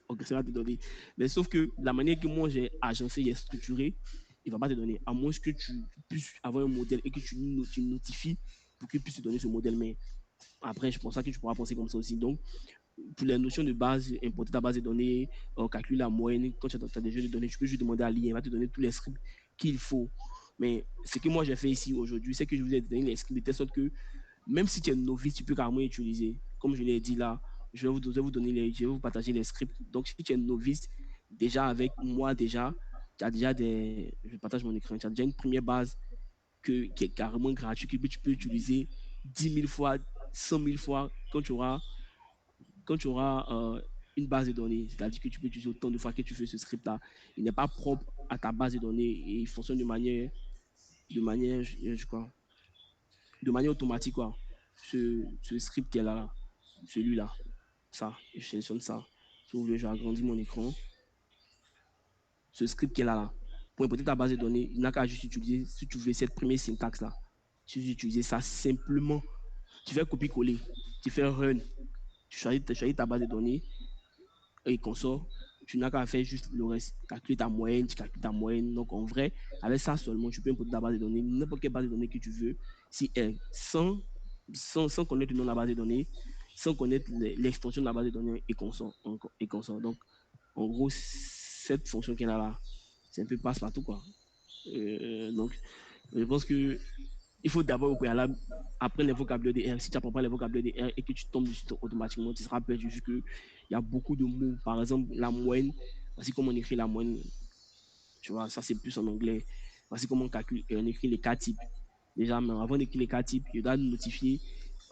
Ok, ça va te donner. Mais sauf que la manière que moi j'ai agencé et structuré, il ne va pas te donner. À moins que tu puisses avoir un modèle et que tu notifies pour qu'il puisse te donner ce modèle. Mais après, je pense que tu pourras penser comme ça aussi. Donc, pour les notions de base, importer ta base de données, calculer la moyenne, quand tu as des jeux de données, tu peux juste demander à l'IA, il va te donner tous les scripts qu'il faut. Mais ce que moi j'ai fait ici aujourd'hui, c'est que je vous ai donné les scripts de telle sorte que même si tu es novice, tu peux carrément utiliser. Comme je l'ai dit là, je vais vous partager les scripts. Donc, si tu es novice, déjà avec moi, tu as déjà je partage mon écran, tu as déjà une première base qui est carrément gratuite, que tu peux utiliser 10 000 fois, 100 000 fois quand tu auras une base de données. C'est-à-dire que tu peux utiliser autant de fois que tu fais ce script-là. Il n'est pas propre à ta base de données et il fonctionne je crois, de manière automatique, quoi. Ce script qui est là, celui-là, ça, je sélectionne ça. Si vous voulez, je vais agrandir mon écran. Ce script qui est là, pour importer ta base de données, il n'a qu'à juste utiliser, si tu veux, cette première syntaxe-là. Si tu utilises ça simplement, tu fais copier-coller, tu fais run, tu choisis ta base de données et consort, tu n'as qu'à faire juste le reste. Calculer ta moyenne, tu calcules ta moyenne. Donc, en vrai, avec ça seulement, tu peux importer ta base de données, n'importe quelle base de données que tu veux, si elle, sans connaître le nom de la base de données, sans connaître l'extension de la base de données et consort. Donc, en gros, cette fonction qu'elle a là, c'est un peu passe-partout, quoi. Donc, je pense que il faut d'abord au préalable apprendre les vocabulaires des R. Si tu n'apprends pas les vocabulaires des R et que tu tombes dessus automatiquement, tu seras perdu vu qu'il y a beaucoup de mots. Par exemple, la moyenne, voici comment on écrit la moyenne. Tu vois, ça c'est plus en anglais. Voici comment on écrit les cas types. Déjà, mais avant d'écrire les cas types, je dois notifier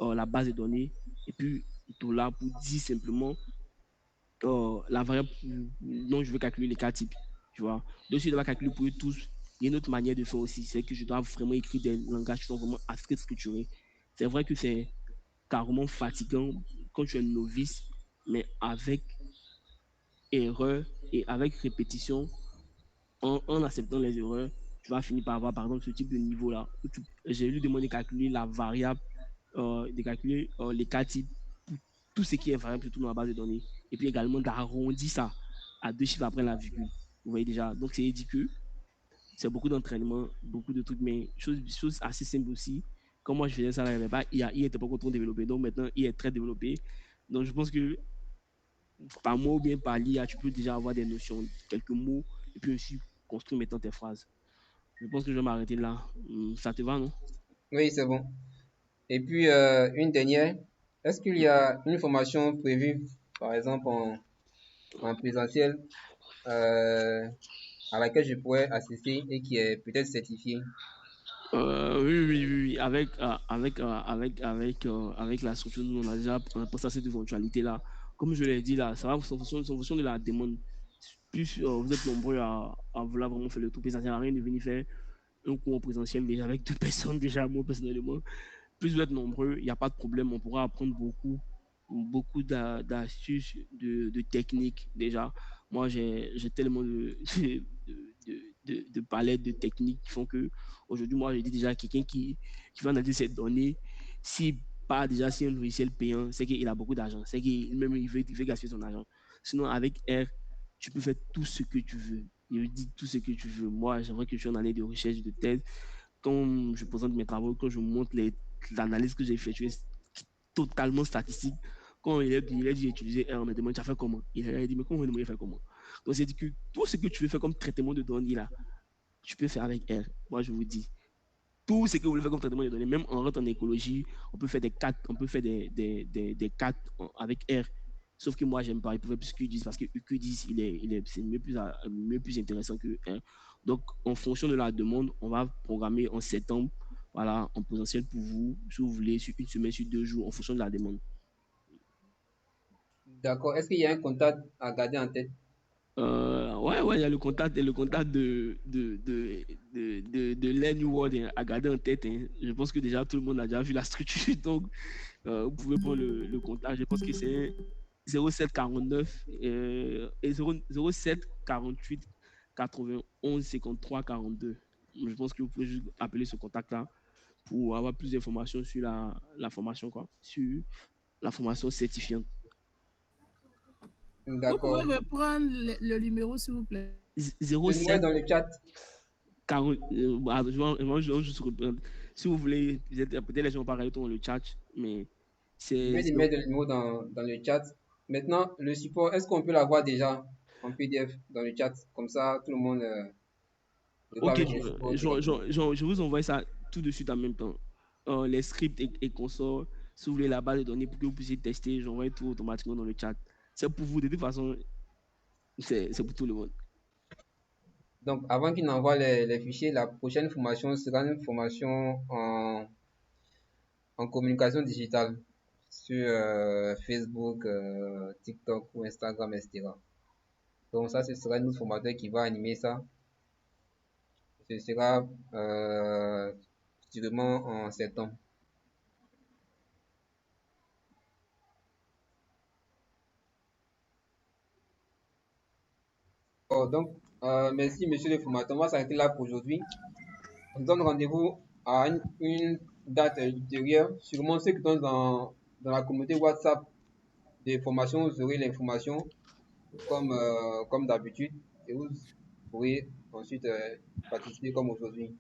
la base de données et puis tout là pour dire simplement la variable dont je veux calculer les cas types. Tu vois, donc si je dois calculer pour eux tous, il y a une autre manière de faire aussi, c'est que je dois vraiment écrire des langages qui sont vraiment assez structurés. C'est vrai que c'est carrément fatigant quand tu es novice, mais avec erreur et avec répétition, en acceptant les erreurs, tu vas finir par avoir, par exemple, ce type de niveau-là. J'ai lui demandé de calculer la variable, de calculer les cas types, tout ce qui est variable, surtout dans la base de données, et puis également d'arrondir ça à 2 chiffres après la virgule. Vous voyez déjà, donc c'est dit que c'est beaucoup d'entraînement, beaucoup de trucs, mais chose assez simple aussi. Comme moi, je faisais ça, il n'y avait pas IA, IA n'était pas encore trop développé. Donc maintenant, IA est très développé. Donc je pense que par moi ou bien par l'IA, tu peux déjà avoir des notions, quelques mots, et puis aussi construire maintenant tes phrases. Je pense que je vais m'arrêter là. Ça te va, non? Oui, c'est bon. Et puis, une dernière. Est-ce qu'il y a une formation prévue, par exemple, en présentiel, à laquelle je pourrais assister et qui est peut-être certifiée? Oui. Avec la structure, nous, on a déjà pensé à cette éventualité-là. Comme je l'ai dit là, ça va en fonction de la demande. Plus vous êtes nombreux à vouloir vraiment faire le tout, ça ne sert à rien de venir faire un cours en présentiel déjà avec 2 personnes, déjà, moi personnellement. Plus vous êtes nombreux, il n'y a pas de problème, on pourra apprendre beaucoup d'astuces, de techniques déjà. Moi, j'ai tellement de palettes de techniques qui font que aujourd'hui, moi, je dis déjà quelqu'un qui va analyser cette donnée, si pas déjà si un logiciel payant, c'est qu'il a beaucoup d'argent, c'est qu'il même il veut gaspiller son argent. Sinon, avec R, tu peux faire tout ce que tu veux. Il dit tout ce que tu veux. Moi, j'aimerais que je suis en année de recherche, de thèse. Quand je présente mes travaux, quand je montre l'analyse que j'ai effectuée, totalement statistique. Quand il a dit utiliser R, on me demande, tu as fait comment? Il a dit, mais comment on me fait comment? Donc, c'est dit que tout ce que tu veux faire comme traitement de données là, tu peux faire avec R. Moi, je vous dis, tout ce que vous voulez faire comme traitement de données, même en rentre en écologie, on peut faire des cartes, on peut faire des cartes avec R. Sauf que moi, j'aime pas. Ils pouvaient plus Q10 parce que Q10, c'est mieux plus intéressant que R. Donc, en fonction de la demande, on va programmer en septembre, voilà, en présentiel pour vous, si vous voulez, sur une semaine, sur 2 jours, en fonction de la demande. D'accord. Est-ce qu'il y a un contact à garder en tête? Ouais, il y a le contact de Len Ward à garder en tête. Hein. Je pense que déjà tout le monde a déjà vu la structure, donc vous pouvez prendre le contact. Je pense que c'est 0749 et 07 48 91 53 42. Je pense que vous pouvez juste appeler ce contact-là pour avoir plus d'informations sur la formation, quoi, sur la formation certifiante. Vous pouvez D'accord. reprendre le numéro, s'il vous plaît. Le numéro est 07 dans le chat. 40, je vais juste reprendre. Si vous voulez, peut-être les gens vont pas regarder dans le chat, mais Je c'est vais lui mettre le numéro dans le chat. Maintenant, le support, est-ce qu'on peut l'avoir déjà en PDF dans le chat? Comme ça, tout le monde ne pas ok. avec le support directement. Je vous envoie ça tout de suite en même temps. Les scripts et consorts, si vous voulez la base de données pour que vous puissiez tester, j'envoie tout automatiquement dans le chat. C'est pour vous, de toute façon, c'est pour tout le monde. Donc, avant qu'il n'envoie les fichiers, la prochaine formation sera une formation en communication digitale sur Facebook, TikTok ou Instagram, etc. Donc, ça, ce sera notre formateur qui va animer ça. Ce sera sûrement en septembre. Oh, donc, merci, monsieur le formateur. On va s'arrêter là pour aujourd'hui. On donne rendez-vous à une date ultérieure. Sûrement, ceux qui sont dans la communauté WhatsApp des formations, vous aurez l'information comme d'habitude et vous pourrez ensuite participer comme aujourd'hui.